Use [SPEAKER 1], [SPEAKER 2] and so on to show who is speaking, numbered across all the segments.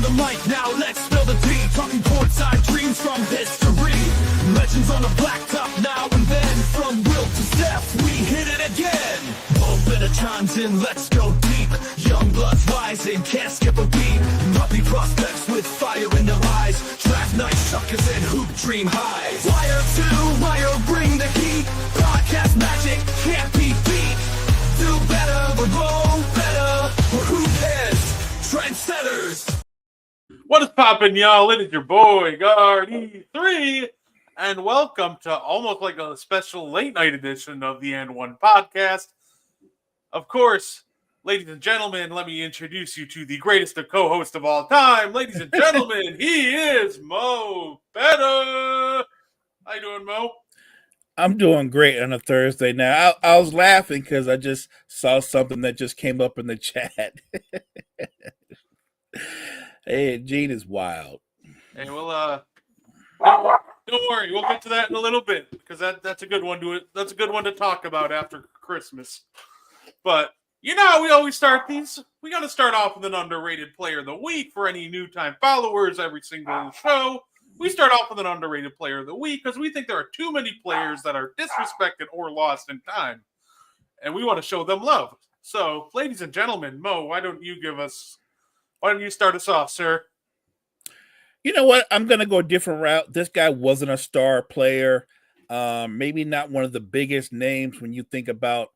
[SPEAKER 1] on the mic, now let's spill the tea. Talking courtside dreams from history. Legends on the blacktop now and then. From Wilt to Steph, we hit it again. Better chimes in, let's go deep. Young blood's rising, can't skip a beat. Puppy prospects with fire in their eyes. Draft night suckers and hoop dream highs. Wire to wire, bring the heat. Podcast magic can't be beat. Do better, we're roll better. We're hoop heads, trendsetters.
[SPEAKER 2] What is poppin', y'all? It is your boy, Guard E3, and welcome to almost like a special late night edition of the N1 podcast. Of course, ladies and gentlemen, let me introduce you to the greatest of co-hosts of all time. Ladies and gentlemen, he is Mo Better. How you doing, Mo?
[SPEAKER 3] I'm doing great on a Thursday now. I was laughing because I just saw something that just came up in the chat. Hey, Gene is wild.
[SPEAKER 2] Hey, well, don't worry, we'll get to that in a little bit because that's a good one to talk about after Christmas. But you know how we always start these? We got to start off with an underrated player of the week for any new time followers every single show. We start off with an underrated player of the week because we think there are too many players that are disrespected or lost in time. And we want to show them love. So, ladies and gentlemen, Mo, why don't you start us off, sir?
[SPEAKER 3] You know what? I'm going to go a different route. This guy wasn't a star player. Maybe not one of the biggest names when you think about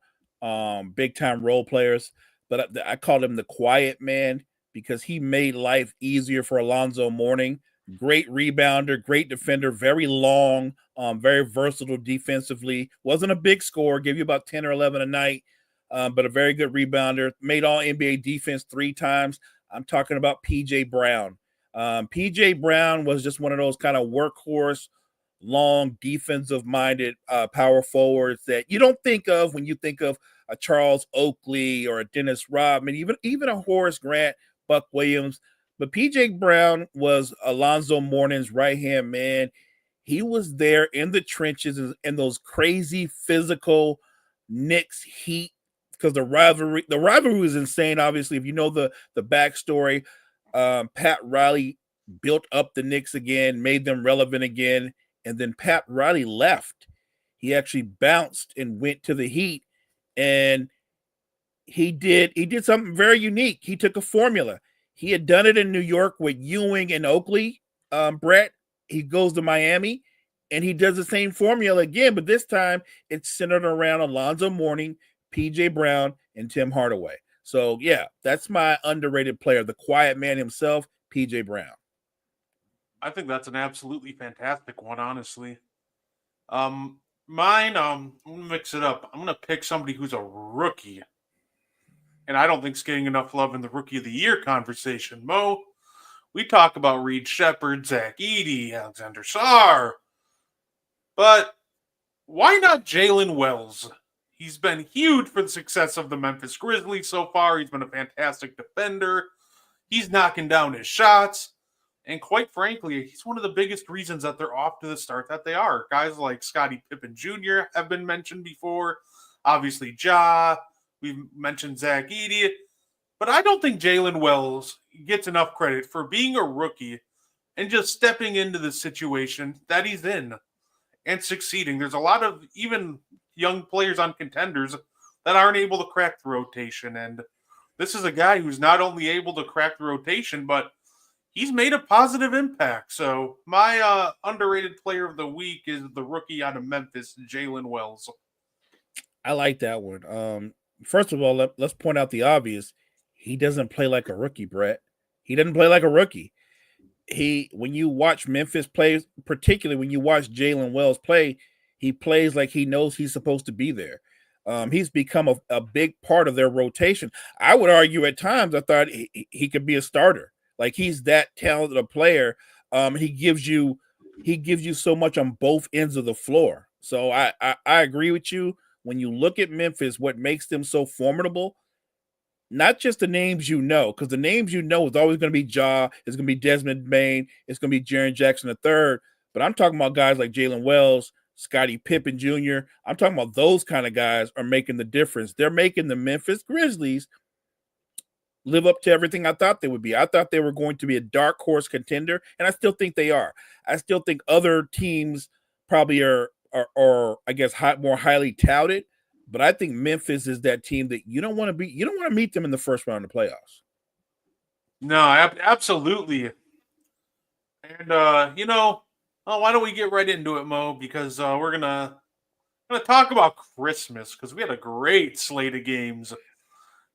[SPEAKER 3] big time role players, but I called him the quiet man because he made life easier for Alonzo Mourning. Great rebounder, great defender, very long, very versatile defensively. Wasn't a big scorer, gave you about 10 or 11 a night, but a very good rebounder. Made all NBA defense 3 times. I'm talking about PJ Brown. PJ Brown was just one of those kind of workhorse, long, defensive-minded power forwards that you don't think of when you think of a Charles Oakley or a Dennis Rodman, even a Horace Grant, Buck Williams. But PJ Brown was Alonzo Mourning's right-hand man. He was there in the trenches in those crazy physical Knicks Heat because the rivalry was insane. Obviously, if you know the backstory, Pat Riley built up the Knicks again, made them relevant again. And then Pat Riley left. He actually bounced and went to the Heat, and he did something very unique. He took a formula. He had done it in New York with Ewing and Oakley, Brett. He goes to Miami, and he does the same formula again, but this time it's centered around Alonzo Mourning, PJ Brown, and Tim Hardaway. So, yeah, that's my underrated player, the quiet man himself, PJ Brown.
[SPEAKER 2] I think that's an absolutely fantastic one, honestly. Mine, I'm going to mix it up. I'm going to pick somebody who's a rookie. And I don't think he's getting enough love in the Rookie of the Year conversation. Mo, we talk about Reed Sheppard, Zach Edey, Alexander Sarr. But why not Jalen Wells? He's been huge for the success of the Memphis Grizzlies so far. He's been a fantastic defender. He's knocking down his shots. And quite frankly, he's one of the biggest reasons that they're off to the start that they are. Guys like Scottie Pippen Jr. have been mentioned before. Obviously, Ja. We've mentioned Zach Edey. But I don't think Jalen Wells gets enough credit for being a rookie and just stepping into the situation that he's in and succeeding. There's a lot of even young players on contenders that aren't able to crack the rotation. And this is a guy who's not only able to crack the rotation, but he's made a positive impact. So my underrated player of the week is the rookie out of Memphis, Jalen Wells.
[SPEAKER 3] I like that one. First of all, let's point out the obvious. He doesn't play like a rookie, Brett. He doesn't play like a rookie. When you watch Memphis play, particularly when you watch Jalen Wells play, he plays like he knows he's supposed to be there. He's become a big part of their rotation. I would argue at times I thought he could be a starter. Like he's that talented a player. He gives you so much on both ends of the floor. So I agree with you. When you look at Memphis, what makes them so formidable, not just the names you know, because the names you know is always going to be Ja, it's going to be Desmond Bain, it's going to be Jaren Jackson III, but I'm talking about guys like Jalen Wells, Scottie Pippen Jr. I'm talking about those kind of guys are making the difference. They're making the Memphis Grizzlies live up to everything I thought they would be. I thought they were going to be a dark horse contender, and I still think they are. I still think other teams probably are I guess more highly touted, but I think Memphis is that team that you don't want to beat. You don't want to meet them in the first round of the playoffs.
[SPEAKER 2] No, absolutely. And why don't we get right into it, Mo? Because we're gonna talk about Christmas because we had a great slate of games.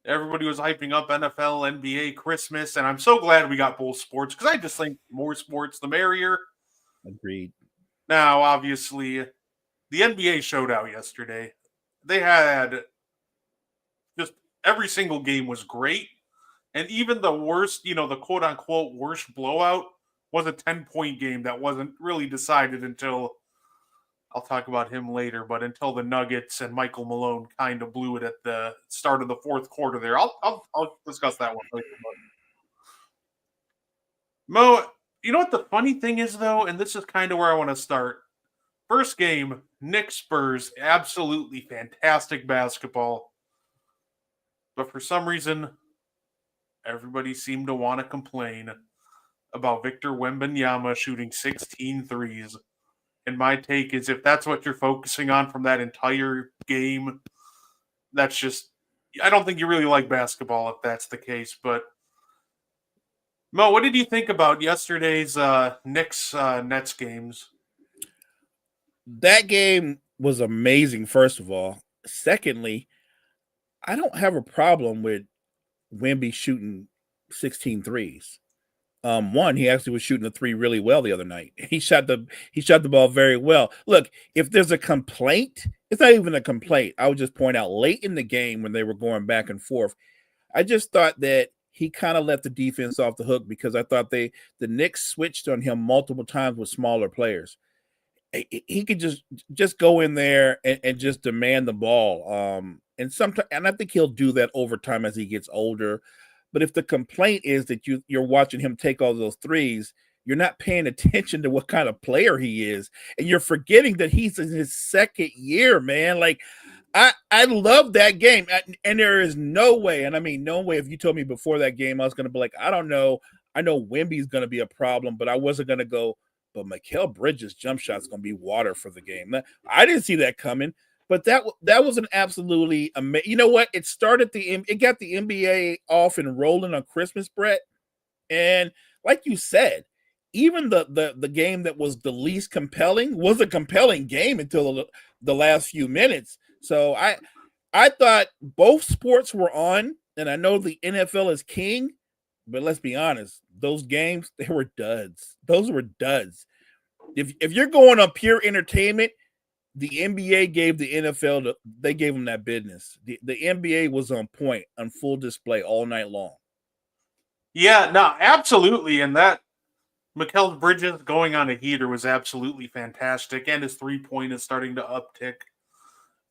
[SPEAKER 2] Everybody was hyping up NFL, NBA, Christmas, and I'm so glad we got both sports because I just think more sports the merrier.
[SPEAKER 3] Agreed.
[SPEAKER 2] Now, obviously, the NBA showed out yesterday. They had just every single game was great. And even the worst, the quote unquote worst blowout was a 10-point game that wasn't really decided until I'll talk about him later, but until the Nuggets and Michael Malone kind of blew it at the start of the fourth quarter there. I'll discuss that one later. Mo, you know what the funny thing is, though? And this is kind of where I want to start. First game, Knicks Spurs, absolutely fantastic basketball. But for some reason, everybody seemed to want to complain about Victor Wembanyama shooting 16 threes. And my take is if that's what you're focusing on from that entire game, that's just, I don't think you really like basketball if that's the case. But Mo, what did you think about yesterday's Knicks Nets games?
[SPEAKER 3] That game was amazing, first of all. Secondly, I don't have a problem with Wemby shooting 16 threes. One, he actually was shooting the three really well the other night. He shot the ball very well. Look, if there's a complaint, it's not even a complaint. I would just point out late in the game when they were going back and forth, I just thought that he kind of let the defense off the hook because I thought the Knicks switched on him multiple times with smaller players. He could just go in there and just demand the ball. And I think he'll do that over time as he gets older. But if the complaint is that you're watching him take all those threes, you're not paying attention to what kind of player he is, and you're forgetting that he's in his second year, man. Like I love that game, and there is no way, and I mean no way. If you told me before that game, I was going to be like, I don't know. I know Wemby's going to be a problem, but I wasn't going to go. But Mikal Bridges' jump shot's going to be water for the game. I didn't see that coming. But that was an absolutely amazing. You know what? It got the NBA off and rolling on Christmas, Brett. And like you said, even the game that was the least compelling was a compelling game until the last few minutes. So I thought both sports were on, and I know the NFL is king, but let's be honest, those games, they were duds. Those were duds. If you're going on pure entertainment, the NBA gave the NFL, they gave them that business. The NBA was on point, on full display all night long.
[SPEAKER 2] Yeah, no, absolutely. And that Mikal Bridges going on a heater was absolutely fantastic. And his 3-point is starting to uptick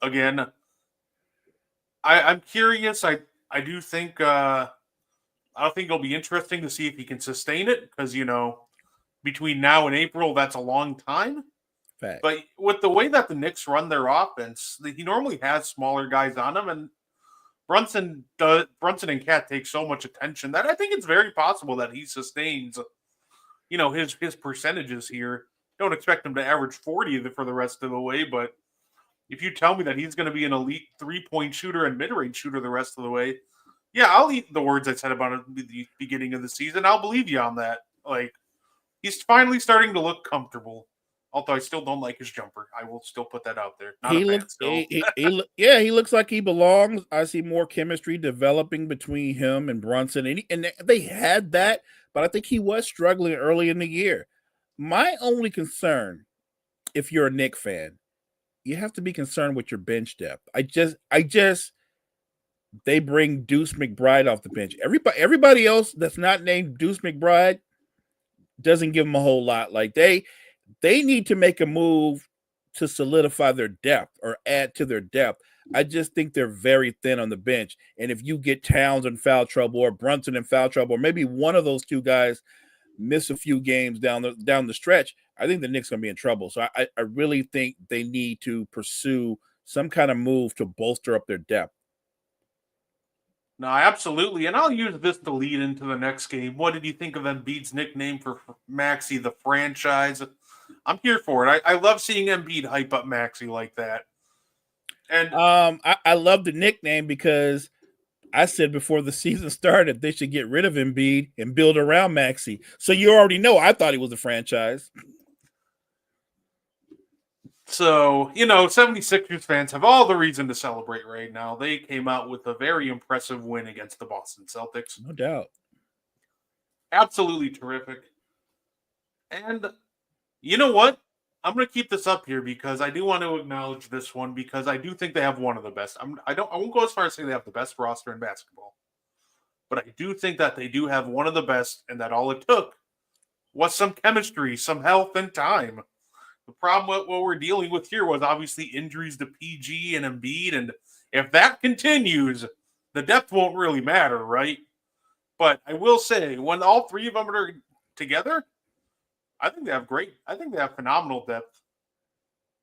[SPEAKER 2] again. I'm curious. I do think I think it'll be interesting to see if he can sustain it because, between now and April, that's a long time.
[SPEAKER 3] Fact.
[SPEAKER 2] But with the way that the Knicks run their offense, he normally has smaller guys on him, and Brunson and Cat take so much attention that I think it's very possible that he sustains, his percentages here. Don't expect him to average 40 for the rest of the way, but if you tell me that he's going to be an elite 3-point shooter and mid-range shooter the rest of the way, yeah, I'll eat the words I said about it at the beginning of the season. I'll believe you on that. Like, he's finally starting to look comfortable. Although I still don't like his jumper. I will still put that out there. He
[SPEAKER 3] looks like he belongs. I see more chemistry developing between him and Brunson. And they had that, but I think he was struggling early in the year. My only concern, if you're a Knicks fan, you have to be concerned with your bench depth. They bring Deuce McBride off the bench. Everybody else that's not named Deuce McBride doesn't give them a whole lot. Like they need to make a move to solidify their depth or add to their depth. I just think they're very thin on the bench. And if you get Towns in foul trouble or Brunson in foul trouble, or maybe one of those two guys miss a few games down the stretch, I think the Knicks are going to be in trouble. So I really think they need to pursue some kind of move to bolster up their depth.
[SPEAKER 2] No, absolutely. And I'll use this to lead into the next game. What did you think of Embiid's nickname for Maxi, the franchise? I'm here for it. I love seeing Embiid hype up Maxi like that. And
[SPEAKER 3] I love the nickname because I said before the season started they should get rid of Embiid and build around Maxi. So you already know I thought he was a franchise.
[SPEAKER 2] so, 76ers fans have all the reason to celebrate right now. They came out with a very impressive win against the Boston Celtics.
[SPEAKER 3] No doubt.
[SPEAKER 2] Absolutely terrific. And you know what? I'm going to keep this up here because I do want to acknowledge this one because I do think they have one of the best. I won't go as far as saying they have the best roster in basketball, but I do think that they do have one of the best, and that all it took was some chemistry, some health, and time. The problem with what we're dealing with here was obviously injuries to PG and Embiid, and if that continues, the depth won't really matter, right? But I will say, when all three of them are together, I think they have phenomenal depth.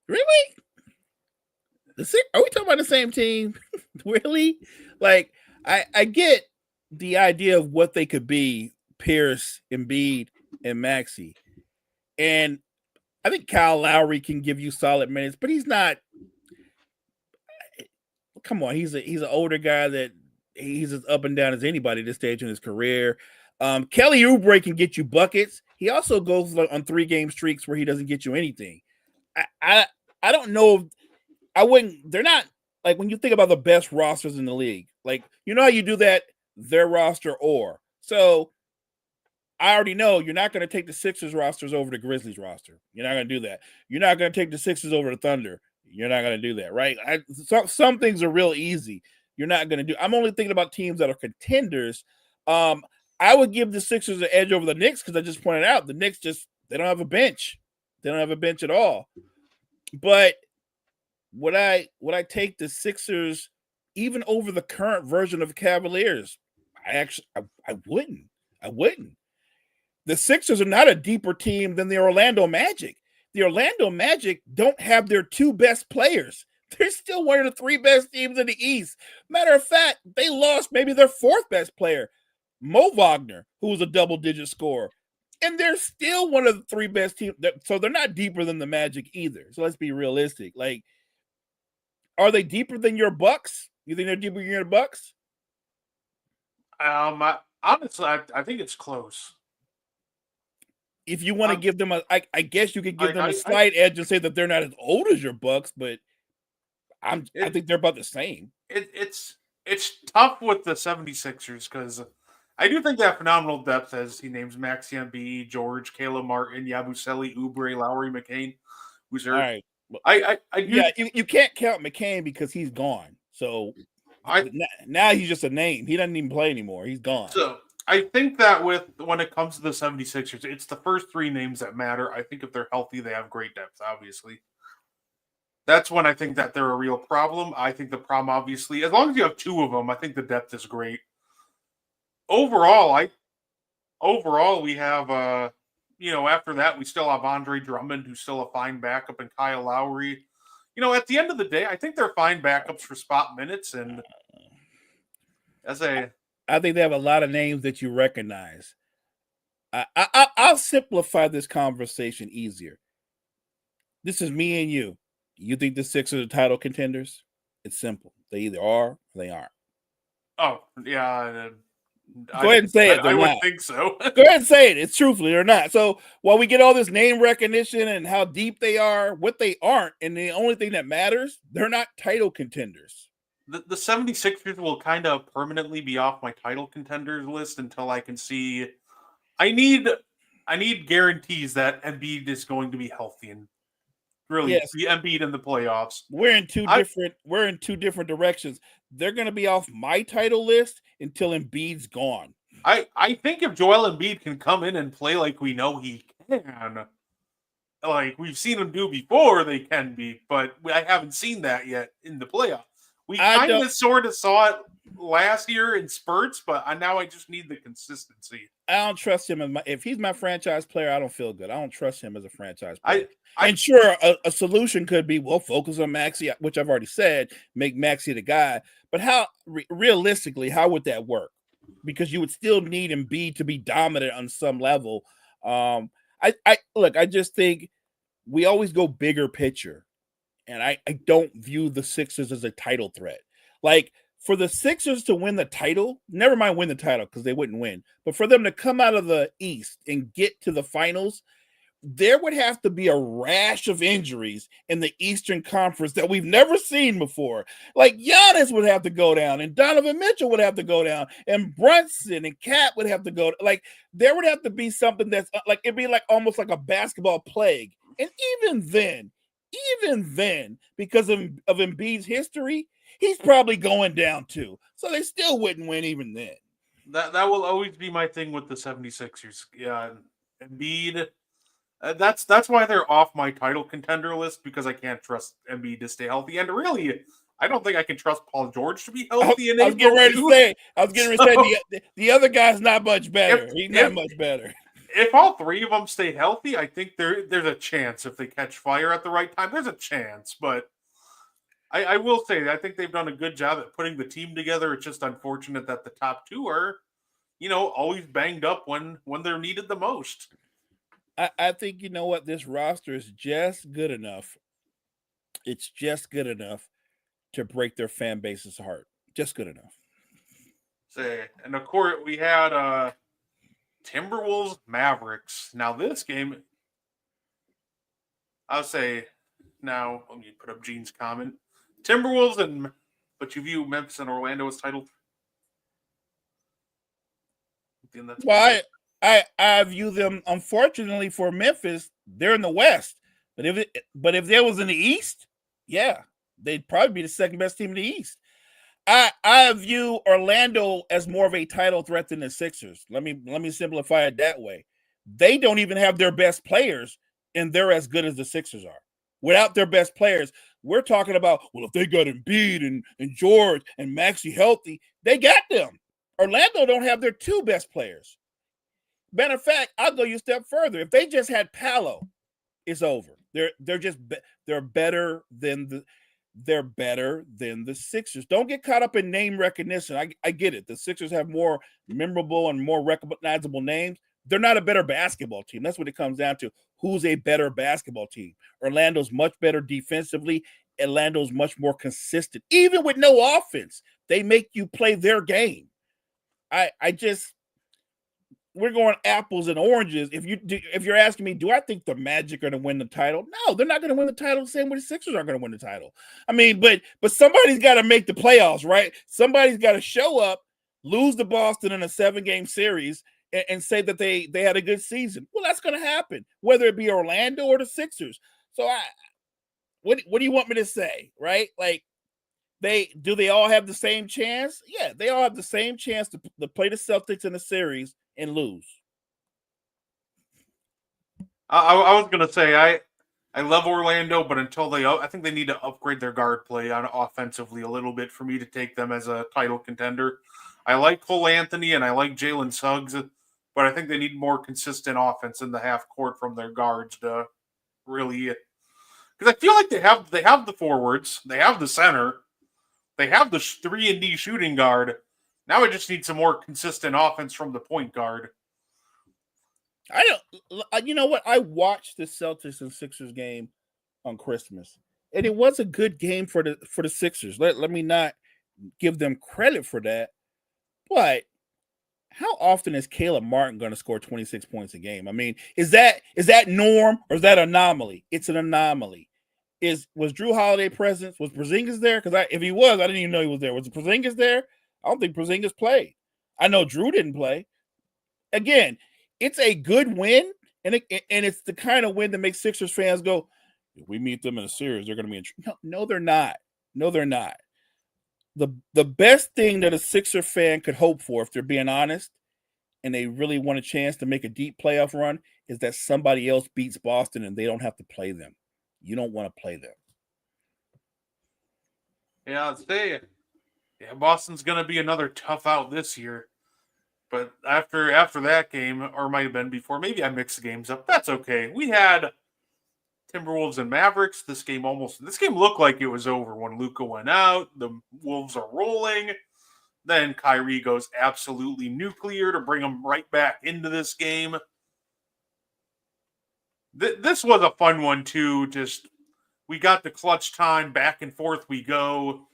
[SPEAKER 3] Really? Are we talking about the same team? Really? Like, I get the idea of what they could be, Pierce, Embiid, and Maxi. And I think Kyle Lowry can give you solid minutes, but he's not. Come on, he's an older guy that he's as up and down as anybody at this stage in his career. Kelly Oubre can get you buckets. He also goes on 3-game streaks where he doesn't get you anything. I don't know. I wouldn't. They're not like when you think about the best rosters in the league. Like, you know how you do that? Their roster or so. I already know you're not going to take the Sixers rosters over the Grizzlies roster. You're not going to do that. You're not going to take the Sixers over the Thunder. You're not going to do that, right? Some things are real easy. You're not going to do. I'm only thinking about teams that are contenders. I would give the Sixers an edge over the Knicks because I just pointed out the Knicks they don't have a bench. They don't have a bench at all. But would I take the Sixers even over the current version of the Cavaliers? I wouldn't. I wouldn't. The Sixers are not a deeper team than the Orlando Magic. The Orlando Magic don't have their 2 best players. They're still one of the 3 best teams in the East. Matter of fact, they lost maybe their 4th best player, Mo Wagner, who was a double-digit scorer. And they're still one of the 3 best teams. So they're not deeper than the Magic either. So let's be realistic. Like, are they deeper than your Bucks? You think they're deeper than your Bucks?
[SPEAKER 2] Honestly, I think it's close.
[SPEAKER 3] If you want to give them I guess you could give them a slight edge and say that they're not as old as your Bucks, but I think they're about the same.
[SPEAKER 2] It's tough with the 76ers because I do think they have phenomenal depth, as he names Maxi Embiid, George, Caleb Martin, Yabusele, Oubre, Lowry, McCain, who's hurt.
[SPEAKER 3] All right. You can't count McCain because he's gone. So now he's just a name. He doesn't even play anymore. He's gone.
[SPEAKER 2] So I think that when it comes to the 76ers, it's the first 3 names that matter. I think if they're healthy, they have great depth, obviously. That's when I think that they're a real problem. I think the problem, obviously, as long as you have 2 of them, I think the depth is great. Overall, we have, after that, we still have Andre Drummond, who's still a fine backup, and Kyle Lowry. At the end of the day, I think they're fine backups for spot minutes. And
[SPEAKER 3] I think they have a lot of names that you recognize. I'll simplify this conversation easier. This is me and you. You think the Sixers are title contenders? It's simple. They either are or they aren't.
[SPEAKER 2] Oh, yeah.
[SPEAKER 3] Go ahead and say it.
[SPEAKER 2] I would think so.
[SPEAKER 3] Go ahead and say it. It's truthfully or not. So while we get all this name recognition and how deep they are, what they aren't, and the only thing that matters, they're not title contenders.
[SPEAKER 2] The 76ers will kind of permanently be off my title contenders list until I can see. I need guarantees that Embiid is going to be healthy and really be Embiid in the playoffs.
[SPEAKER 3] We're in two different directions. They're going to be off my title list until Embiid's gone.
[SPEAKER 2] I think if Joel Embiid can come in and play like we know he can, like we've seen him do before, they can be, but I haven't seen that yet in the playoffs. We
[SPEAKER 3] I
[SPEAKER 2] kind of sort of saw it last year in spurts, but now I just need the consistency.
[SPEAKER 3] don't trust him. If he's my franchise player, I don't feel good. I don't trust him as a franchise player.
[SPEAKER 2] I
[SPEAKER 3] And sure, a solution could be, well, focus on Maxey, which I've already said, make Maxey the guy. But how realistically, how would that work? Because you would still need Embiid to be dominant on some level. I just think we always go bigger picture. And I don't view the Sixers as a title threat. Like, for the Sixers to win the title, never mind win the title because they wouldn't win, but for them to come out of the East and get to the finals, there would have to be a rash of injuries in the Eastern Conference that we've never seen before. Like, Giannis would have to go down, and Donovan Mitchell would have to go down, and Brunson and Cat would have to go. Like, there would have to be something that's like, it'd be like almost like a basketball plague. And even then, because of Embiid's history, he's probably going down too. So they still wouldn't win even then.
[SPEAKER 2] That will always be my thing with the 76ers. Yeah, Embiid. That's why they're off my title contender list, because I can't trust Embiid to stay healthy. And really, I don't think I can trust Paul George to be healthy.
[SPEAKER 3] I was getting ready to say the other guy's not much better. He's not much better.
[SPEAKER 2] If all three of them stay healthy, I think there's a chance if they catch fire at the right time. There's a chance, but I will say I think they've done a good job at putting the team together. It's just unfortunate that the top two are, always banged up when they're needed the most.
[SPEAKER 3] I think, you know what, this roster is just good enough. It's just good enough to break their fan base's heart. Just good enough.
[SPEAKER 2] And of course, we had Timberwolves Mavericks. Now this game, I'll say, now let me put up Gene's comment. Timberwolves but you view Memphis and Orlando as titled.
[SPEAKER 3] Well, I view them, unfortunately for Memphis, they're in the West. But if they was in the East, yeah, they'd probably be the second best team in the East. I view Orlando as more of a title threat than the Sixers. Let me simplify it that way. They don't even have their best players, and they're as good as the Sixers are. Without their best players, we're talking about, well, if they got Embiid and George and Maxey healthy, they got them. Orlando don't have their two best players. Matter of fact, I'll go you a step further. If they just had Paolo, it's over. They're better than the Sixers. Don't get caught up in name recognition. I get it. The Sixers have more memorable and more recognizable names. They're not a better basketball team. That's what it comes down to. Who's a better basketball team? Orlando's much better defensively. Orlando's much more consistent. Even with no offense, they make you play their game. We're going apples and oranges. If you're asking me, do I think the Magic are going to win the title? No, they're not going to win the title the same way the Sixers are going to win the title. I mean, but somebody's got to make the playoffs, right? Somebody's got to show up, lose to Boston in a 7-game series, and say that they had a good season. Well, that's going to happen, whether it be Orlando or the Sixers. So what do you want me to say, right? Like, do they all have the same chance? Yeah, they all have the same chance to play the Celtics in a series and lose.
[SPEAKER 2] I was gonna say I love Orlando, but I think they need to upgrade their guard play on offensively a little bit for me to take them as a title contender. I like Cole Anthony and I like Jalen Suggs, but I think they need more consistent offense in the half court from their guards to really, because I feel like they have the forwards, they have the center, they have the 3-and-D shooting guard. Now I just need some more consistent offense from the point guard.
[SPEAKER 3] You know what? I watched the Celtics and Sixers game on Christmas, and it was a good game for the Sixers. Let me not give them credit for that, but how often is Caleb Martin going to score 26 points a game? I mean, is that norm or is that anomaly? It's an anomaly. Was Drew Holiday present? Was Porzingis there? Because if he was, I didn't even know he was there. Was Porzingis there? I don't think Porzingis played. I know Drew didn't play. Again, it's a good win, and it's the kind of win that makes Sixers fans go, if we meet them in a series, they're going to be in No, they're not. No, they're not. The best thing that a Sixer fan could hope for, if they're being honest, and they really want a chance to make a deep playoff run, is that somebody else beats Boston and they don't have to play them. You don't want to play them.
[SPEAKER 2] Yeah, I'd say, yeah, Boston's going to be another tough out this year. But after that game, or it might have been before, maybe I mixed the games up. That's okay. We had Timberwolves and Mavericks. This game looked like it was over when Luka went out. The Wolves are rolling. Then Kyrie goes absolutely nuclear to bring them right back into this game. This was a fun one too. Just we got the clutch time, back and forth we go.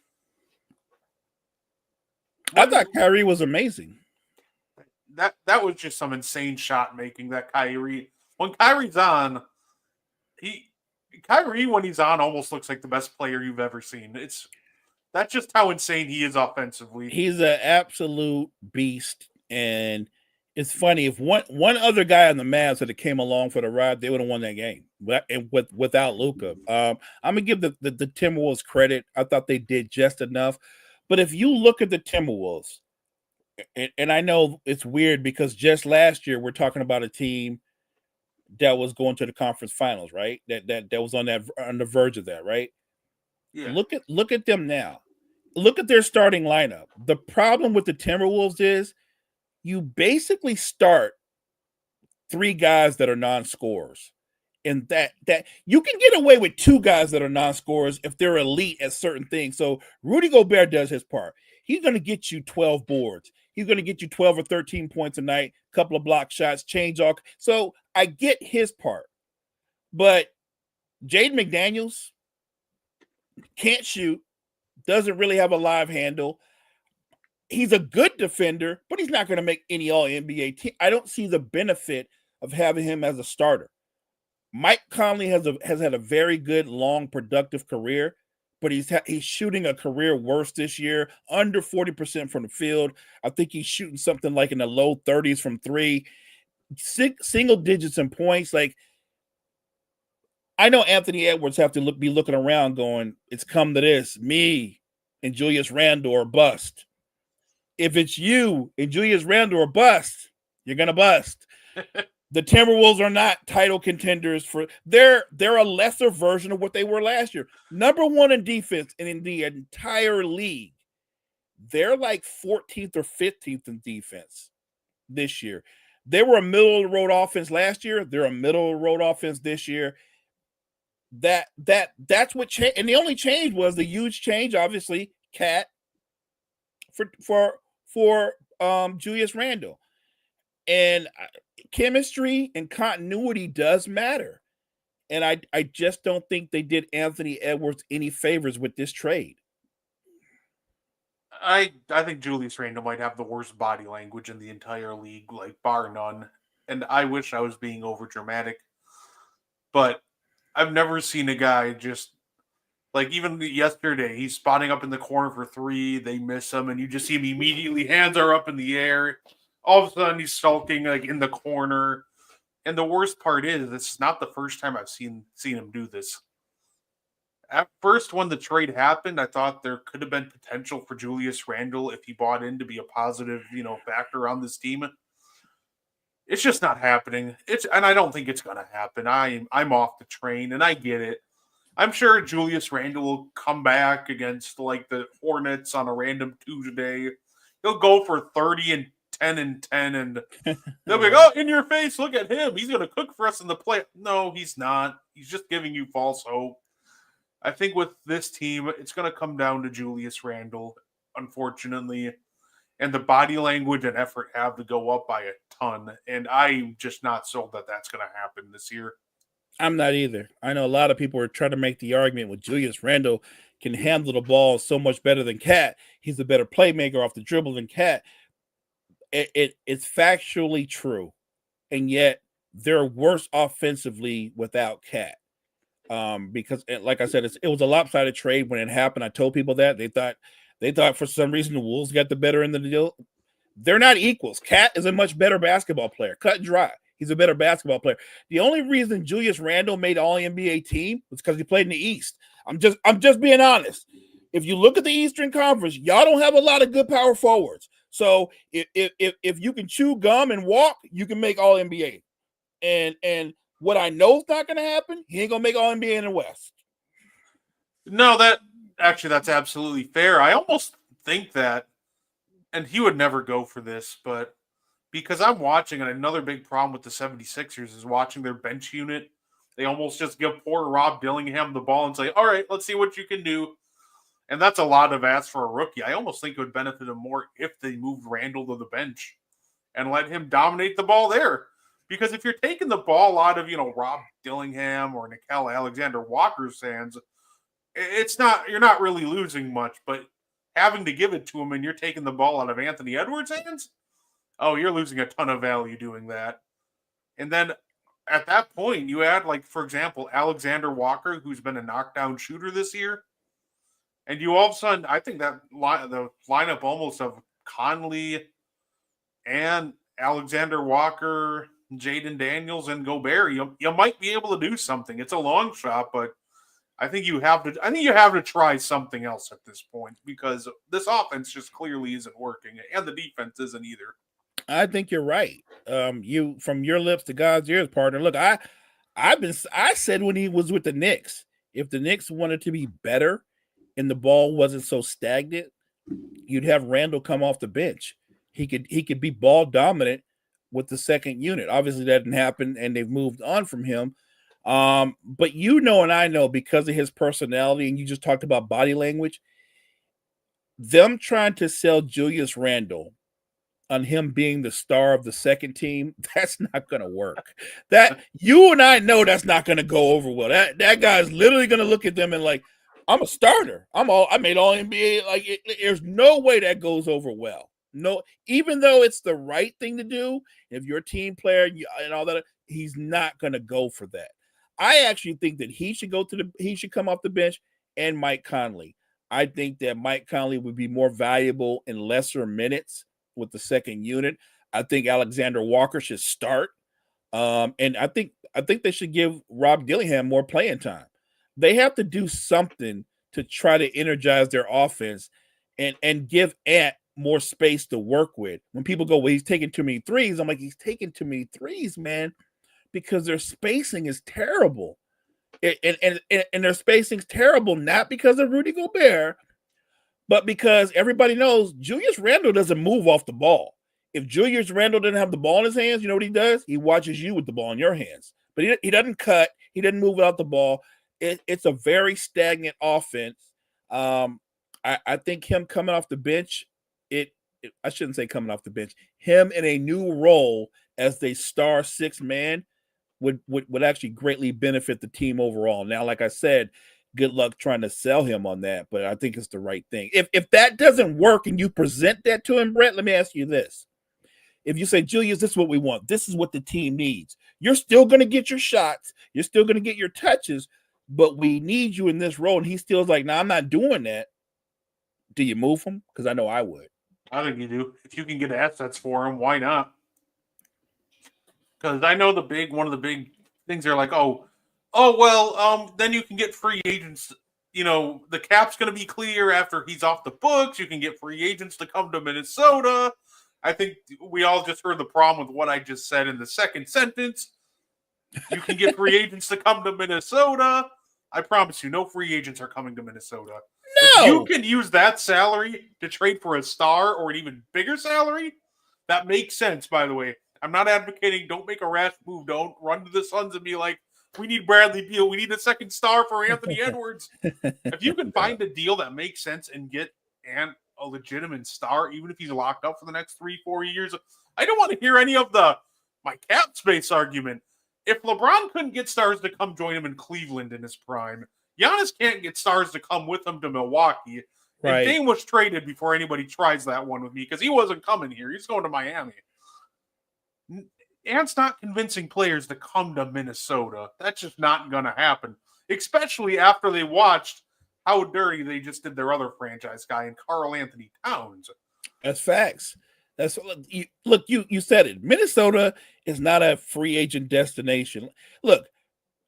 [SPEAKER 3] I thought Kyrie was amazing.
[SPEAKER 2] That was just some insane shot making that Kyrie. When Kyrie's on, Kyrie when he's on almost looks like the best player you've ever seen. That's just how insane he is offensively.
[SPEAKER 3] He's an absolute beast, and it's funny if one other guy on the Mavs that came along for the ride, they would have won that game. Without Luka, I'm gonna give the Timberwolves credit. I thought they did just enough, but if you look at the Timberwolves, and I know it's weird because just last year we're talking about a team that was going to the conference finals, right? That was on the verge of that, right?
[SPEAKER 2] Yeah.
[SPEAKER 3] Look at them now. Look at their starting lineup. The problem with the Timberwolves is you basically start 3 guys that are non-scorers. And that you can get away with 2 guys that are non-scorers if they're elite at certain things. So Rudy Gobert does his part. He's going to get you 12 boards. He's going to get you 12 or 13 points a night, couple of block shots, change all. So I get his part. But Jaden McDaniels can't shoot, doesn't really have a live handle. He's a good defender, but he's not going to make any All-NBA team. I don't see the benefit of having him as a starter. Mike Conley has had a very good, long, productive career, but he's shooting a career worst this year, under 40% from the field. I think he's shooting something like in the low 30s from 3, single digits in points. Like, I know Anthony Edwards have to be looking around going, it's come to this, me and Julius Randle or bust. If it's you and Julius Randle or bust, you're going to bust. The Timberwolves are not title contenders they're a lesser version of what they were last year. Number 1 in defense and in the entire league. They're like 14th or 15th in defense this year. They were a middle of the road offense last year. They're a middle of the road offense this year. That's what changed. And the only change was the huge change, obviously, Cat for Julius Randle. And chemistry and continuity does matter. And I just don't think they did Anthony Edwards any favors with this trade.
[SPEAKER 2] I think Julius Randle might have the worst body language in the entire league, like bar none. And I wish I was being over dramatic, but I've never seen a guy just like even yesterday. He's spotting up in the corner for 3. They miss him, and you just see him immediately. Hands are up in the air. All of a sudden, he's sulking like in the corner. And the worst part is, this is not the first time I've seen him do this. At first, when the trade happened, I thought there could have been potential for Julius Randle if he bought in to be a positive, factor on this team. It's just not happening. And I don't think it's going to happen. I'm off the train, and I get it. I'm sure Julius Randle will come back against like the Hornets on a random Tuesday. He'll go for 30 and 10 and 10, and they'll be like, "Oh, in your face! Look at him. He's going to cook for us in the play." No, he's not. He's just giving you false hope. I think with this team, it's going to come down to Julius Randle, unfortunately. And the body language and effort have to go up by a ton. And I'm just not sold that that's going to happen this year.
[SPEAKER 3] I'm not either. I know a lot of people are trying to make the argument with Julius Randle can handle the ball so much better than Cat. He's a better playmaker off the dribble than Cat. It's factually true. And yet they're worse offensively without Cat. Because, like I said, it was a lopsided trade when it happened. I told people that. They thought for some reason the Wolves got the better end of the deal. They're not equals. Cat is a much better basketball player. Cut and dry. He's a better basketball player. The only reason Julius Randle made All-NBA team was because he played in the East. I'm just being honest. If you look at the Eastern Conference, y'all don't have a lot of good power forwards. So if you can chew gum and walk, you can make All-NBA. And what I know is not going to happen, he ain't going to make All-NBA in the West.
[SPEAKER 2] No, Actually, that's absolutely fair. I almost think that, and he would never go for this, but because I'm watching, and another big problem with the 76ers is watching their bench unit. They almost just give poor Rob Dillingham the ball and say, all right, let's see what you can do. And that's a lot of ask for a rookie. I almost think it would benefit him more if they moved Randall to the bench and let him dominate the ball there. Because if you're taking the ball out of, Rob Dillingham or Nickeil Alexander-Walker's hands, you're not really losing much, but having to give it to him and you're taking the ball out of Anthony Edwards' hands, oh, you're losing a ton of value doing that. And then at that point, you add, like, for example, Alexander Walker, who's been a knockdown shooter this year. And you all of a sudden, I think that the lineup almost of Conley and Alexander Walker, Jaden Daniels, and Gobert, you might be able to do something. It's a long shot, but I think you have to try something else at this point because this offense just clearly isn't working, and the defense isn't either.
[SPEAKER 3] I think you're right. You from your lips to God's ears, partner. Look, I said when he was with the Knicks, if the Knicks wanted to be better and the ball wasn't so stagnant, you'd have Randall come off the bench. He could be ball dominant with the second unit. Obviously, that didn't happen, and they've moved on from him. But and I know because of his personality, and you just talked about body language, them trying to sell Julius Randle on him being the star of the second team, that's not going to work. That you and I know that's not going to go over well. That guy's literally going to look at them and like, I'm a starter. I made all NBA. Like, there's no way that goes over well. No, even though it's the right thing to do, if you're a team player and all that, he's not going to go for that. I actually think that he should come off the bench, and Mike Conley. I think that Mike Conley would be more valuable in lesser minutes with the second unit. I think Alexander Walker should start. And I think they should give Rob Dillingham more playing time. They have to do something to try to energize their offense and give Ant more space to work with. When people go, well, he's taking too many threes, I'm like, he's taking too many threes, man, because their spacing is terrible. And their spacing's terrible, not because of Rudy Gobert, but because everybody knows Julius Randle doesn't move off the ball. If Julius Randle doesn't have the ball in his hands, you know what he does? He watches you with the ball in your hands. But he doesn't cut. He doesn't move without the ball. It's a very stagnant offense. I think him coming off the bench, I shouldn't say coming off the bench, him in a new role as the star sixth man would actually greatly benefit the team overall. Now, like I said, good luck trying to sell him on that, but I think it's the right thing. If that doesn't work and you present that to him, Brett, let me ask you this. If you say, Julius, this is what we want, this is what the team needs, you're still going to get your shots, you're still going to get your touches, but we need you in this role. And he still's like, no, I'm not doing that. Do you move him? Because I know I would.
[SPEAKER 2] I think you do. If you can get assets for him, why not? Because I know one of the big things they're like, then you can get free agents. The cap's going to be clear after he's off the books. You can get free agents to come to Minnesota. I think we all just heard the problem with what I just said in the second sentence. You can get free agents to come to Minnesota. I promise you, no free agents are coming to Minnesota.
[SPEAKER 3] No!
[SPEAKER 2] If you can use that salary to trade for a star or an even bigger salary, that makes sense, by the way. I'm not advocating don't make a rash move. Don't run to the Suns and be like, we need Bradley Beal. We need a second star for Anthony Edwards. If you can find a deal that makes sense and get a legitimate star, even if he's locked up for the next 3-4 years, I don't want to hear any of my cap space argument. If LeBron couldn't get stars to come join him in Cleveland in his prime, Giannis can't get stars to come with him to Milwaukee. Right. And Dame was traded before anybody tries that one with me because he wasn't coming here. He's going to Miami. Ant's not convincing players to come to Minnesota. That's just not going to happen, especially after they watched how dirty they just did their other franchise guy in Karl Anthony Towns.
[SPEAKER 3] That's facts. Look, you said it. Minnesota is not a free agent destination. Look,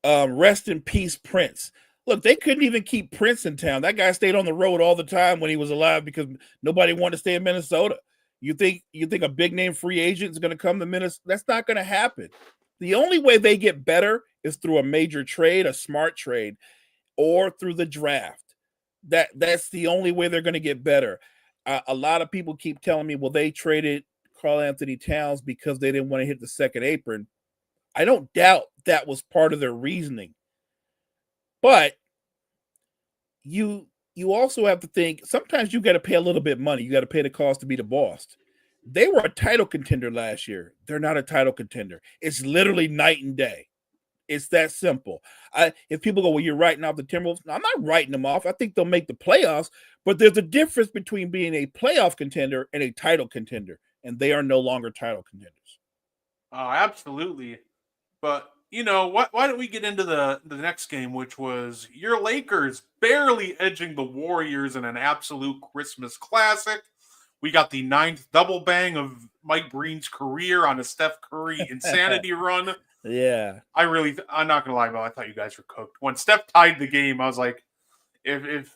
[SPEAKER 3] rest in peace, Prince. Look, they couldn't even keep Prince in town. That guy stayed on the road all the time when he was alive because nobody wanted to stay in Minnesota. You think a big name free agent is going to come to Minnesota? That's not going to happen. The only way they get better is through a major trade, a smart trade, or through the draft. That's the only way they're going to get better. A lot of people keep telling me, well, they traded Karl Anthony Towns because they didn't want to hit the second apron. I don't doubt that was part of their reasoning. But you also have to think sometimes you got to pay a little bit of money. You got to pay the cost to be the boss. They were a title contender last year. They're not a title contender. It's literally night and day. It's that simple. If people go, well, you're writing off the Timberwolves. No, I'm not writing them off. I think they'll make the playoffs, but there's a difference between being a playoff contender and a title contender, and they are no longer title contenders.
[SPEAKER 2] Oh, absolutely. But why don't we get into the next game, which was your Lakers barely edging the Warriors in an absolute Christmas classic. We got the 9th double bang of Mike Breen's career on a Steph Curry insanity run.
[SPEAKER 3] Yeah.
[SPEAKER 2] I'm not gonna lie, Mel, I thought you guys were cooked. When Steph tied the game, I was like, if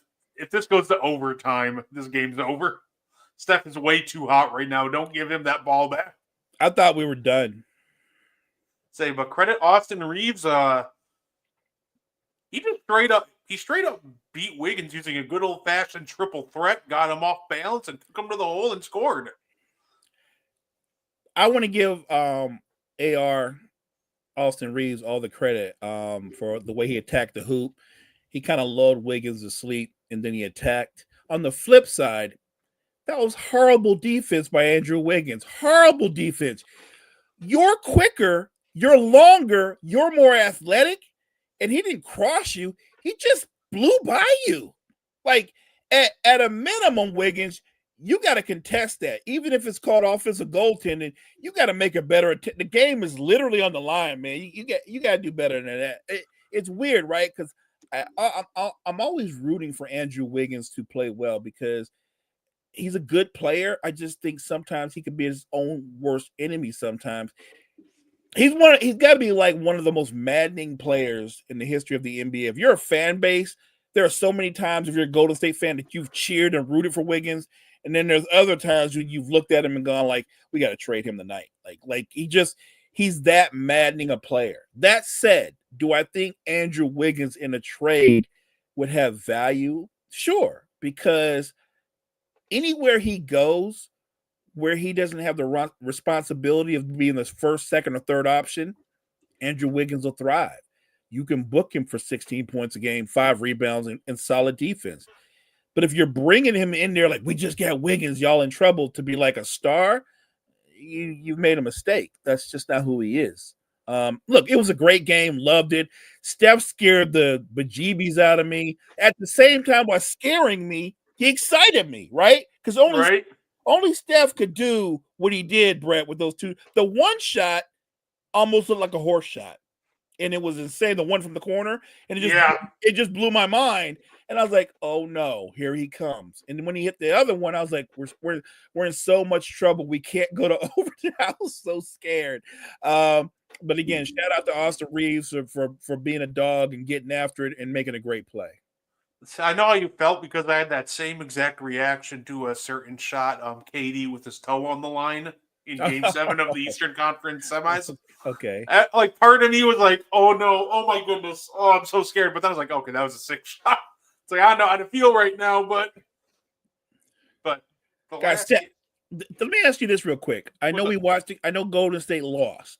[SPEAKER 2] this goes to overtime, this game's over. Steph is way too hot right now. Don't give him that ball back.
[SPEAKER 3] I thought we were done.
[SPEAKER 2] But credit Austin Reeves. He straight up beat Wiggins using a good old fashioned triple threat, got him off balance, and took him to the hole and scored.
[SPEAKER 3] I want to give AR Austin Reeves all the credit for the way he attacked the hoop. He kind of lulled Wiggins to sleep, and then he attacked. On the flip side, that was horrible defense by Andrew Wiggins. Horrible defense. You're quicker, you're longer, you're more athletic, and he didn't cross you. He just blew by you. Like, at a minimum, Wiggins, you got to contest that. Even if it's called offensive goaltending, you got to make a better attempt. The game is literally on the line, man. You got to do better than that. It's weird, right? Because I'm always rooting for Andrew Wiggins to play well because he's a good player. I just think sometimes he can be his own worst enemy sometimes. He's got to be like one of the most maddening players in the history of the NBA. If you're a fan base, there are so many times if you're a Golden State fan that you've cheered and rooted for Wiggins. And then there's other times when you've looked at him and gone like, we got to trade him tonight. Like he's that maddening a player. That said, do I think Andrew Wiggins in a trade would have value? Sure, because anywhere he goes where he doesn't have the responsibility of being the first, second, or third option, Andrew Wiggins will thrive. You can book him for 16 points a game, 5 rebounds, and solid defense. But if you're bringing him in there like, we just got Wiggins, y'all in trouble to be like a star, you've made a mistake. That's just not who he is. Look, it was a great game. Loved it. Steph scared the bejeebies out of me. At the same time, while scaring me, he excited me, right? Because only Steph could do what he did, Brett, with those two. The one shot almost looked like a horse shot. And it was insane, the one from the corner. And it just blew my mind. And I was like, oh no, here he comes. And when he hit the other one, I was like, we're in so much trouble. We can't go to overtime. I was so scared. But again, shout out to Austin Reeves for being a dog and getting after it and making a great play.
[SPEAKER 2] I know how you felt because I had that same exact reaction to a certain shot. KD with his toe on the line in Game 7 of the Eastern Conference semis.
[SPEAKER 3] Okay.
[SPEAKER 2] Part of me was like, oh no, oh my goodness, oh I'm so scared. But then I was like, okay, that was a sick shot. It's like I don't know how to feel right now, but
[SPEAKER 3] guys, let me ask you this real quick. I know I know Golden State lost,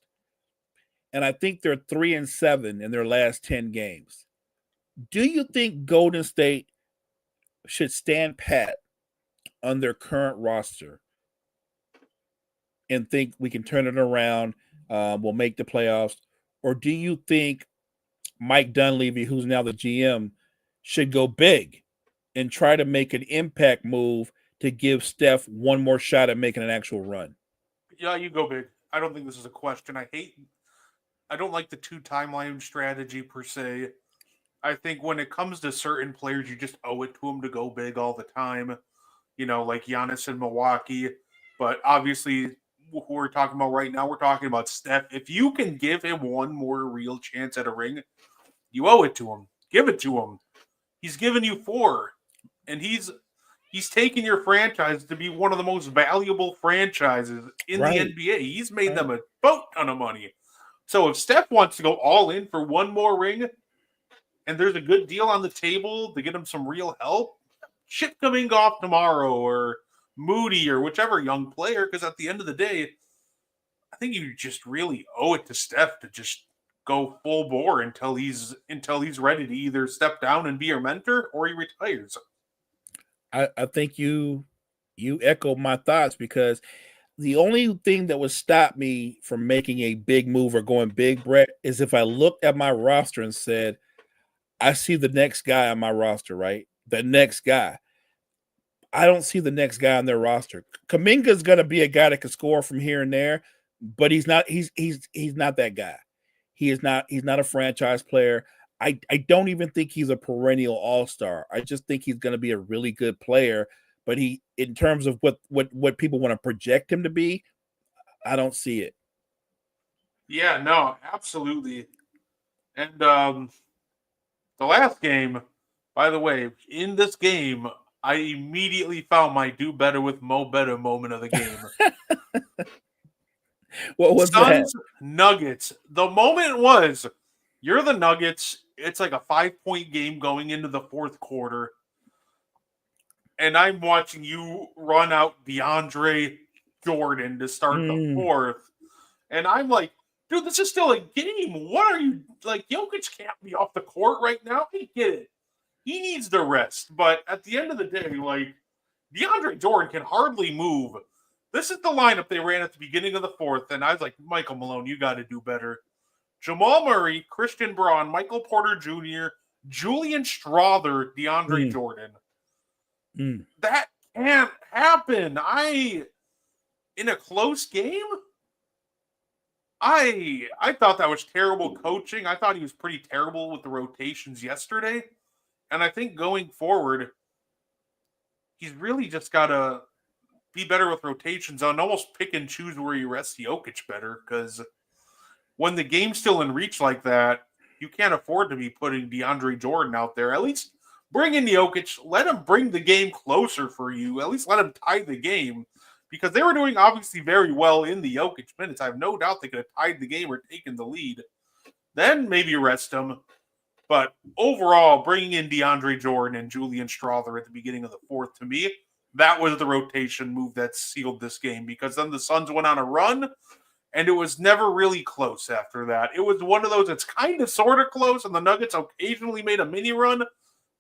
[SPEAKER 3] and I think they're 3-7 in their last 10 games. Do you think Golden State should stand pat on their current roster and think we can turn it around, we'll make the playoffs? Or do you think Mike Dunleavy, who's now the GM, should go big and try to make an impact move to give Steph one more shot at making an actual run?
[SPEAKER 2] Yeah, you go big. I don't think this is a question. I don't like the 2 timeline strategy per se. I think when it comes to certain players, you just owe it to them to go big all the time. Like Giannis in Milwaukee. But obviously, who we're talking about right now, we're talking about Steph. If you can give him one more real chance at a ring, you owe it to him. Give it to him. He's given you 4. And he's taken your franchise to be one of the most valuable franchises in the NBA. He's made them a boat ton of money. So if Steph wants to go all in for one more ring, and there's a good deal on the table to get him some real help, ship Kuminga off tomorrow or Moody or whichever young player, because at the end of the day, I think you just really owe it to Steph to just go full bore until he's ready to either step down and be your mentor or he retires.
[SPEAKER 3] I think you echo my thoughts, because the only thing that would stop me from making a big move or going big, Brett, is if I looked at my roster and said, I see the next guy on my roster, right? The next guy. I don't see the next guy on their roster. Kuminga's going to be a guy that can score from here and there, but he's not that guy. He's not a franchise player. I don't even think he's a perennial all-star. I just think he's going to be a really good player, but he, in terms of what people want to project him to be, I don't see it.
[SPEAKER 2] Yeah, no, absolutely. And the last game, by the way, in this game, I immediately found my do better with Mo better moment of the game.
[SPEAKER 3] What was
[SPEAKER 2] Suns,
[SPEAKER 3] that?
[SPEAKER 2] Nuggets. The moment was, you're the Nuggets. It's like a 5-point game going into the fourth quarter. And I'm watching you run out DeAndre Jordan to start the fourth. And I'm like, dude, this is still a game. What are you, like, Jokic can't be off the court right now. I get it. He needs the rest. But at the end of the day, like, DeAndre Jordan can hardly move. This is the lineup they ran at the beginning of the fourth, and I was like, Michael Malone, you got to do better. Jamal Murray, Christian Braun, Michael Porter Jr., Julian Strawther, DeAndre Jordan. That can't happen. In a close game, I thought that was terrible coaching. I thought he was pretty terrible with the rotations yesterday. And I think going forward, he's really just got to be better with rotations and almost pick and choose where you rest Jokic better, because when the game's still in reach like that, you can't afford to be putting DeAndre Jordan out there. At least bring in Jokic, let him bring the game closer for you. At least let him tie the game, because they were doing obviously very well in the Jokic minutes. I have no doubt they could have tied the game or taken the lead. Then maybe rest him. But overall, bringing in DeAndre Jordan and Julian Strawther at the beginning of the fourth, to me, that was the rotation move that sealed this game, because then the Suns went on a run, and it was never really close after that. It was one of those, it's kind of sort of close, and the Nuggets occasionally made a mini run,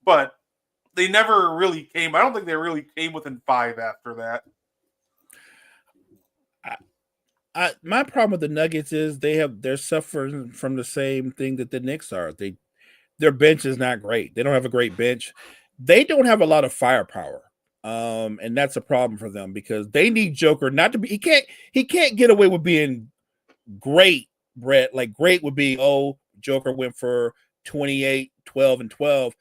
[SPEAKER 2] but they never really came. I don't think they really came within 5 after that.
[SPEAKER 3] My problem with the Nuggets is they're suffering from the same thing that the Knicks are. Their bench is not great. They don't have a great bench. They don't have a lot of firepower. And that's a problem for them, because they need Joker not to be, he can't get away with being great, Brett. Like, great would be, Joker went for 28, 12, and 12.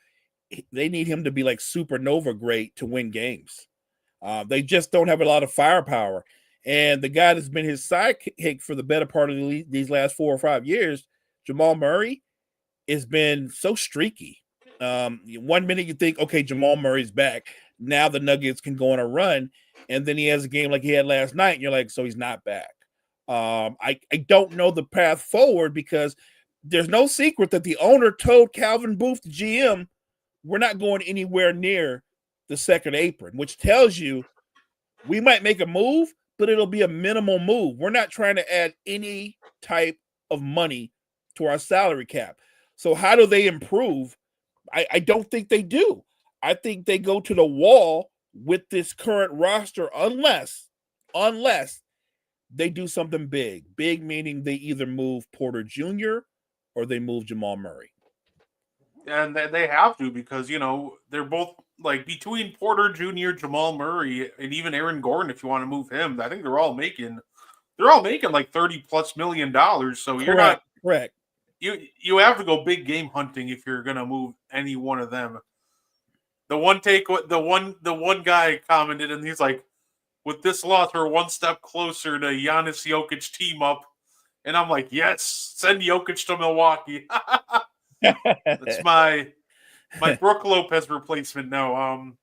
[SPEAKER 3] They need him to be like supernova great to win games. They just don't have a lot of firepower. And the guy that's been his sidekick for the better part of these last 4 or 5 years, Jamal Murray, has been so streaky. 1 minute you think, okay, Jamal Murray's back. Now the Nuggets can go on a run, and then he has a game like he had last night, and you're like, so he's not back. I don't know the path forward, because there's no secret that the owner told Calvin Booth, the GM, we're not going anywhere near the second apron, which tells you we might make a move, but it'll be a minimal move. We're not trying to add any type of money to our salary cap. So how do they improve? I don't think they do. I think they go to the wall with this current roster unless they do something big. Big meaning they either move Porter Jr. or they move Jamal Murray.
[SPEAKER 2] And they have to, because, they're both, like, between Porter Jr., Jamal Murray, and even Aaron Gordon, if you want to move him, I think they're all making like $30+ million. So you're not
[SPEAKER 3] correct.
[SPEAKER 2] You have to go big game hunting if you're gonna move any one of them. The one guy commented, and he's like, with this loss, we're one step closer to Giannis Jokic team up. And I'm like, yes, send Jokic to Milwaukee. That's my Brook Lopez replacement. No,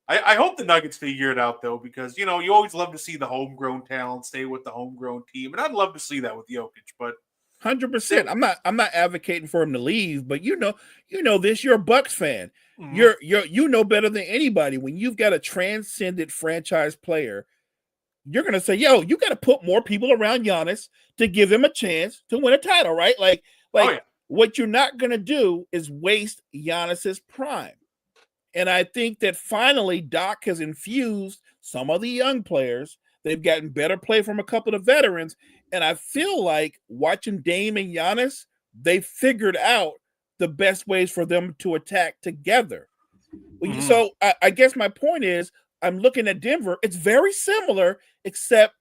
[SPEAKER 2] I hope the Nuggets figure it out, though, because, you always love to see the homegrown talent stay with the homegrown team. And I'd love to see that with Jokic, but
[SPEAKER 3] 100%. I'm not advocating for him to leave, but you know this. You're a Bucks fan.
[SPEAKER 2] Mhm.
[SPEAKER 3] You know better than anybody. When you've got a transcendent franchise player, you're gonna say, "Yo, you got to put more people around Giannis to give him a chance to win a title, right?" Like
[SPEAKER 2] Oh, yeah.
[SPEAKER 3] what you're not gonna do is waste Giannis's prime. And I think that finally Doc has infused some of the young players. They've gotten better play from a couple of veterans. And I feel like watching Dame and Giannis, they figured out the best ways for them to attack together.
[SPEAKER 2] Mhm.
[SPEAKER 3] So I guess my point is I'm looking at Denver. It's very similar, except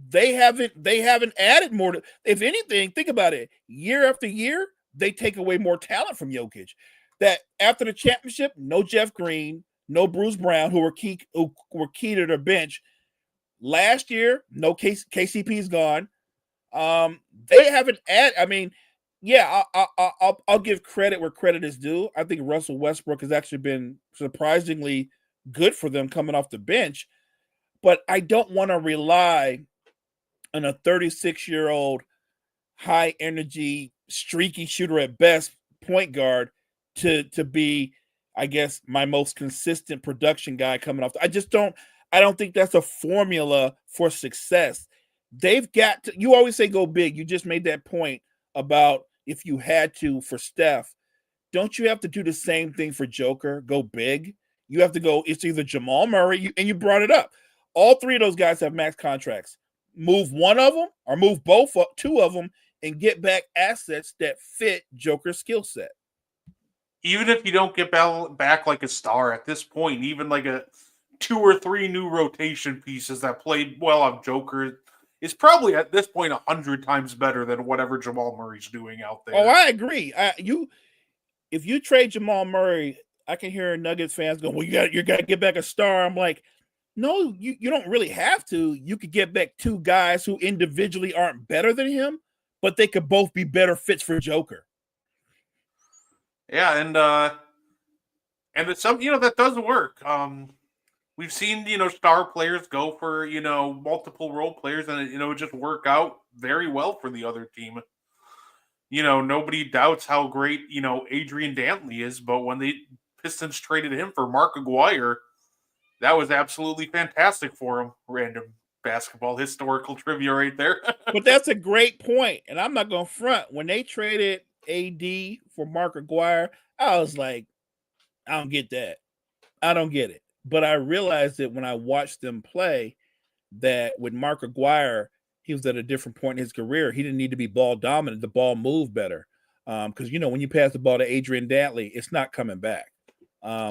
[SPEAKER 3] they haven't added more to, if anything, think about it. Year after year, they take away more talent from Jokic. That after the championship, no Jeff Green, no Bruce Brown, who were key to their bench. Last year, no KCP's gone. They haven't added. I mean, yeah, I'll give credit where credit is due. I think Russell Westbrook has actually been surprisingly good for them coming off the bench, but I don't want to rely on a 36-year-old high energy, streaky shooter at best point guard to be, I guess, my most consistent production guy coming off. I don't think that's a formula for success. They've got to, you always say go big. You just made that point about if you had to for Steph. Don't you have to do the same thing for Joker? Go big. You have to go, it's either Jamal Murray, and you brought it up. All three of those guys have max contracts. Move one of them or move two of them and get back assets that fit Joker's skill set.
[SPEAKER 2] Even if you don't get back like a star at this point, even like a 2 or 3 new rotation pieces that played well on Joker is probably at this point 100 times better than whatever Jamal Murray's doing out there.
[SPEAKER 3] Oh, I agree. If you trade Jamal Murray, I can hear Nuggets fans go, "Well, you got to get back a star." I'm like, no, you don't really have to. You could get back two guys who individually aren't better than him, but they could both be better fits for Joker.
[SPEAKER 2] Yeah, and it's some that does work. We've seen star players go for multiple role players, and it just work out very well for the other team. Nobody doubts how great Adrian Dantley is, but when the Pistons traded him for Mark Aguirre, that was absolutely fantastic for him. Random basketball historical trivia right there.
[SPEAKER 3] But that's a great point, and I'm not going to front. When they traded AD for Mark Aguirre, I was like, I don't get that. I don't get it. But I realized that when I watched them play, that with Mark Aguirre, he was at a different point in his career. He didn't need to be ball dominant. The ball moved better. Because when you pass the ball to Adrian Dantley, it's not coming back.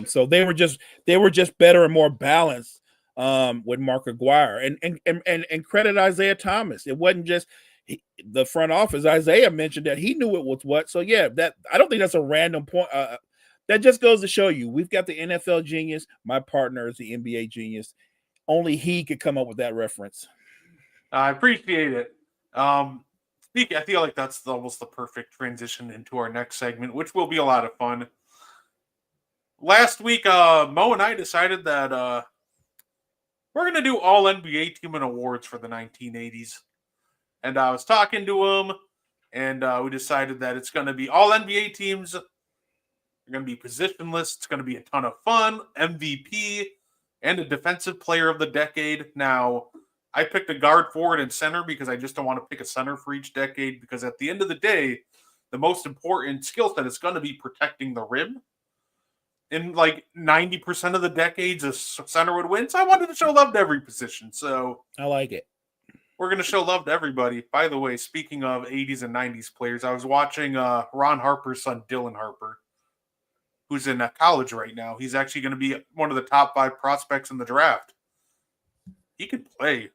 [SPEAKER 3] So they were just better and more balanced with Mark Aguirre. And credit Isaiah Thomas. It wasn't just the front office. Isaiah mentioned that he knew it was what. So yeah, that I don't think that's a random point. That just goes to show you we've got the NFL genius. My partner is the NBA genius. Only he could come up with that reference.
[SPEAKER 2] I appreciate it. I feel like that's almost the perfect transition into our next segment, which will be a lot of fun. Last week, Mo and I decided that we're going to do all NBA team and awards for the 1980s. And I was talking to him, and we decided that it's going to be all NBA teams. They're going to be positionless. It's going to be a ton of fun. MVP and a defensive player of the decade. Now, I picked a guard, forward, and center because I just don't want to pick a center for each decade, because at the end of the day, the most important skill set is going to be protecting the rim. In like 90% of the decades, a center would win. So I wanted to show love to every position. So
[SPEAKER 3] I like it.
[SPEAKER 2] We're going to show love to everybody. By the way, speaking of 80s and 90s players, I was watching Ron Harper's son, Dylan Harper, who's in college right now. He's actually going to be one of the top 5 prospects in the draft. He can play.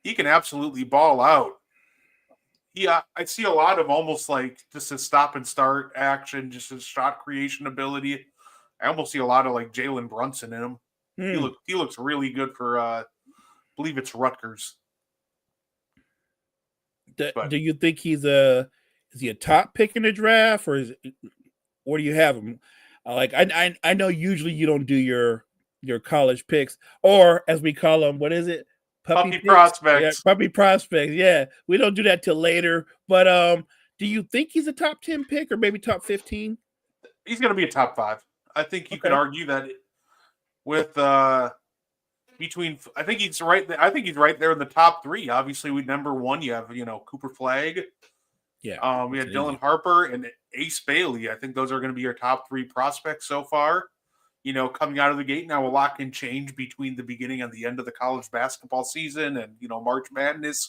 [SPEAKER 2] He can absolutely ball out. I see a lot of almost like just his stop and start action, just his shot creation ability. I almost see a lot of like Jalen Brunson in him. He looks really good for, I believe it's Rutgers.
[SPEAKER 3] Do you think is he a top pick in the draft, or where do you have him? I know usually you don't do your college picks, or as we call them, what is it?
[SPEAKER 2] Puppy
[SPEAKER 3] picks.
[SPEAKER 2] prospects.
[SPEAKER 3] Yeah, puppy prospects. Yeah, we don't do that till later. But do you think he's a top 10 pick or maybe top 15?
[SPEAKER 2] He's going to be a top 5. I think you could
[SPEAKER 3] Okay.
[SPEAKER 2] argue that with between. I think he's right. I think he's right there in the top 3. Obviously, with number 1, you have Cooper Flagg.
[SPEAKER 3] Yeah.
[SPEAKER 2] We had
[SPEAKER 3] that's
[SPEAKER 2] Dylan
[SPEAKER 3] easy.
[SPEAKER 2] Harper and Ace Bailey. I think those are going to be your top 3 prospects so far. Coming out of the gate. Now a lot can change between the beginning and the end of the college basketball season, and March Madness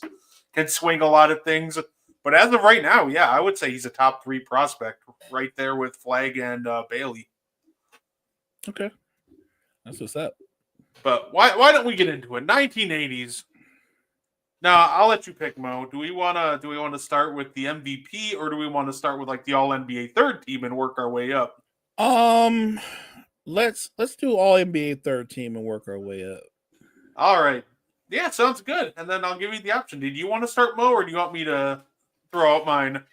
[SPEAKER 2] can swing a lot of things. But as of right now, yeah, I would say he's a top 3 prospect, right there with Flagg and Bailey.
[SPEAKER 3] Okay, that's what's up.
[SPEAKER 2] But why don't we get into it? 1980s. Now I'll let you pick, Mo. Do we want to start with the MVP, or do we want to start with like the All NBA third team and work our way up?
[SPEAKER 3] Let's do All NBA third team and work our way up.
[SPEAKER 2] All right. Yeah, sounds good. And then I'll give you the option. Did you want to start, Mo, or do you want me to throw out mine?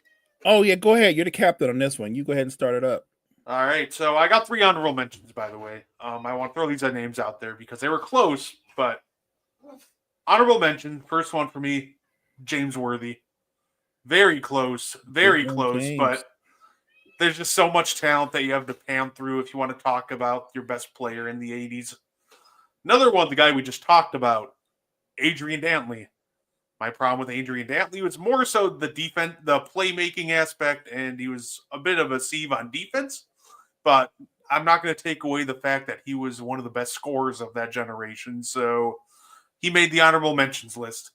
[SPEAKER 3] Oh yeah, go ahead. You're the captain on this one. You go ahead and start it up.
[SPEAKER 2] All right. So I got 3 honorable mentions, by the way. I want to throw these names out there because they were close, but honorable mention. First one for me, James Worthy. Very close,
[SPEAKER 3] James.
[SPEAKER 2] but there's just so much talent that you have to pan through if you want to talk about your best player in the 80s. Another one, the guy we just talked about, Adrian Dantley. My problem with Adrian Dantley was more so the defense, the playmaking aspect, and he was a bit of a sieve on defense. But I'm not going to take away the fact that he was one of the best scorers of that generation. So he made the honorable mentions list.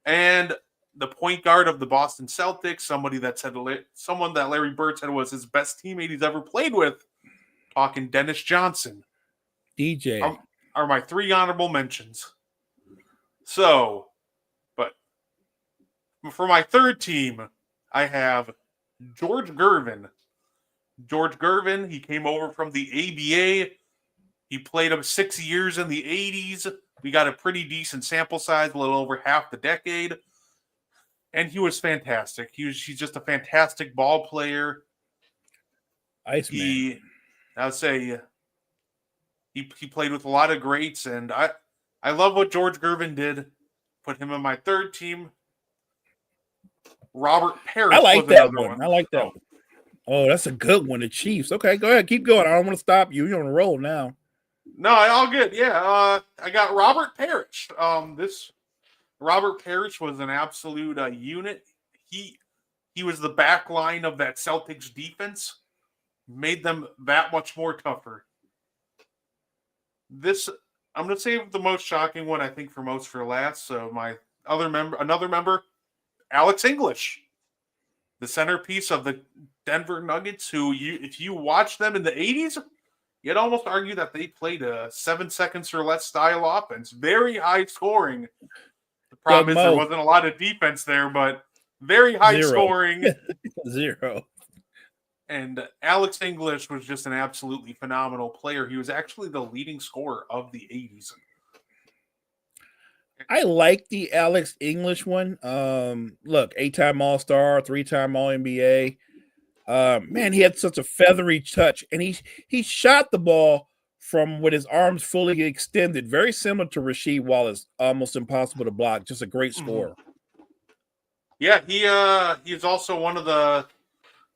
[SPEAKER 2] And the point guard of the Boston Celtics, someone that Larry Bird said was his best teammate he's ever played with, talking Dennis Johnson.
[SPEAKER 3] DJ.
[SPEAKER 2] Are my 3 honorable mentions. So, but for my third team, I have George Gervin. George Gervin, he came over from the ABA. He played up 6 years in the 80s. We got a pretty decent sample size, a little over half the decade. And he was fantastic. He's just a fantastic ball player.
[SPEAKER 3] Iceman.
[SPEAKER 2] I would say he played with a lot of greats, and I love what George Gervin did. Put him on my third team. Robert Parrish.
[SPEAKER 3] I like that one. I like that one. Oh, that's a good one. The Chiefs. Okay, go ahead. Keep going. I don't want to stop you. You're on a roll now.
[SPEAKER 2] No, all good. Yeah, I got Robert Parrish. This Robert Parrish was an absolute unit. He was the back line of that Celtics defense. Made them that much more tougher. I'm going to save the most shocking one, I think, for last. So my another member, Alex English, the centerpiece of the Denver Nuggets, who if you watch them in the 80s, you'd almost argue that they played a 7 seconds or less style offense. Very high scoring. The problem is there wasn't a lot of defense there, but very high scoring.
[SPEAKER 3] 0.
[SPEAKER 2] And Alex English was just an absolutely phenomenal player. He was actually the leading scorer of the 80s.
[SPEAKER 3] I like the Alex English one. Look, 8-time All-Star, 3-time All-NBA. Man, he had such a feathery touch, and he shot the ball from with his arms fully extended, very similar to Rasheed Wallace, almost impossible to block. Just a great scorer.
[SPEAKER 2] Yeah, he's also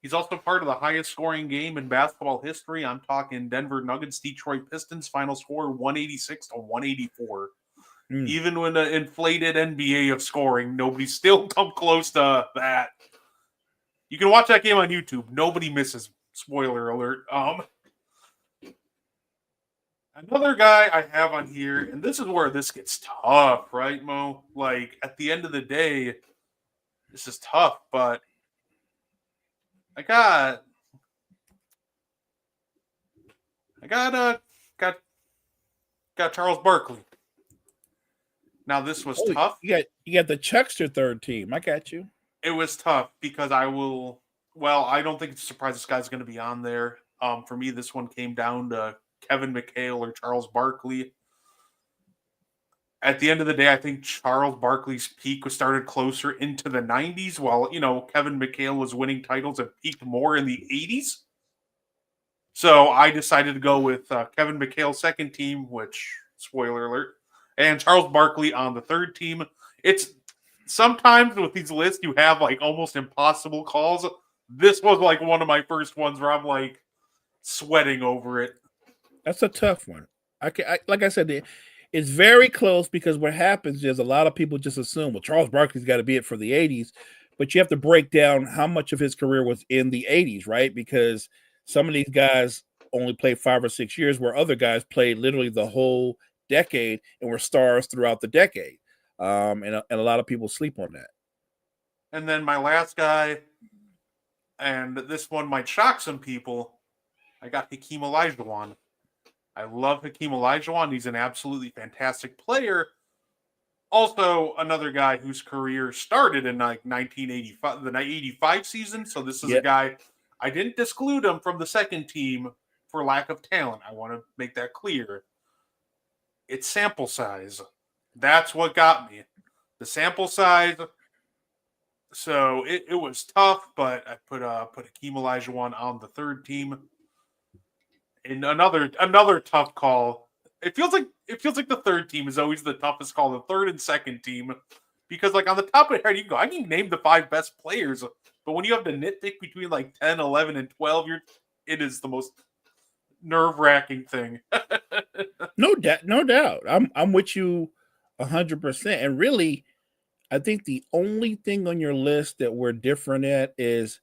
[SPEAKER 2] he's also part of the highest scoring game in basketball history. I'm talking Denver Nuggets, Detroit Pistons, final score 186-184. Even when the inflated NBA of scoring, nobody's still come close to that. You can watch that game on YouTube. Nobody misses. Spoiler alert. Another guy I have on here, and this is where this gets tough, right, Mo? Like, at the end of the day, this is tough, but I got Charles Barkley. Now this was tough.
[SPEAKER 3] You got the Chuckster third team. I got you.
[SPEAKER 2] It was tough because I don't think it's a surprise this guy's going to be on there. For me, this one came down to Kevin McHale or Charles Barkley. At the end of the day, I think Charles Barkley's peak was started closer into the 90s, while, Kevin McHale was winning titles and peaked more in the 80s. So I decided to go with Kevin McHale's second team, which, spoiler alert, and Charles Barkley on the third team. It's sometimes with these lists you have like almost impossible calls. This was like one of my first ones where I'm like sweating over it.
[SPEAKER 3] That's a tough one. Like I said, it's very close because what happens is a lot of people just assume, well, Charles Barkley's got to be it for the 80s, but you have to break down how much of his career was in the 80s, right? Because some of these guys only played 5 or 6 years, where other guys played literally the whole decade and were stars throughout the decade. And a lot of people sleep on that.
[SPEAKER 2] And then my last guy, and this one might shock some people, I got Hakeem Olajuwon. I love Hakeem Olajuwon. He's an absolutely fantastic player. Also, another guy whose career started in like 1985, the 85 season. So this is a guy, I didn't exclude him from the second team for lack of talent. I want to make that clear. It's sample size. That's what got me. The sample size. So it was tough, but I put Hakeem Olajuwon on the third team. And another tough call. It feels like the third team is always the toughest call, the third and second team, because like on the top of the head, you go, I can name the 5 best players, but when you have to nitpick between like 10, 11, and 12, it is the most nerve-wracking thing.
[SPEAKER 3] No doubt. I'm with you 100%. And really, I think the only thing on your list that we're different at is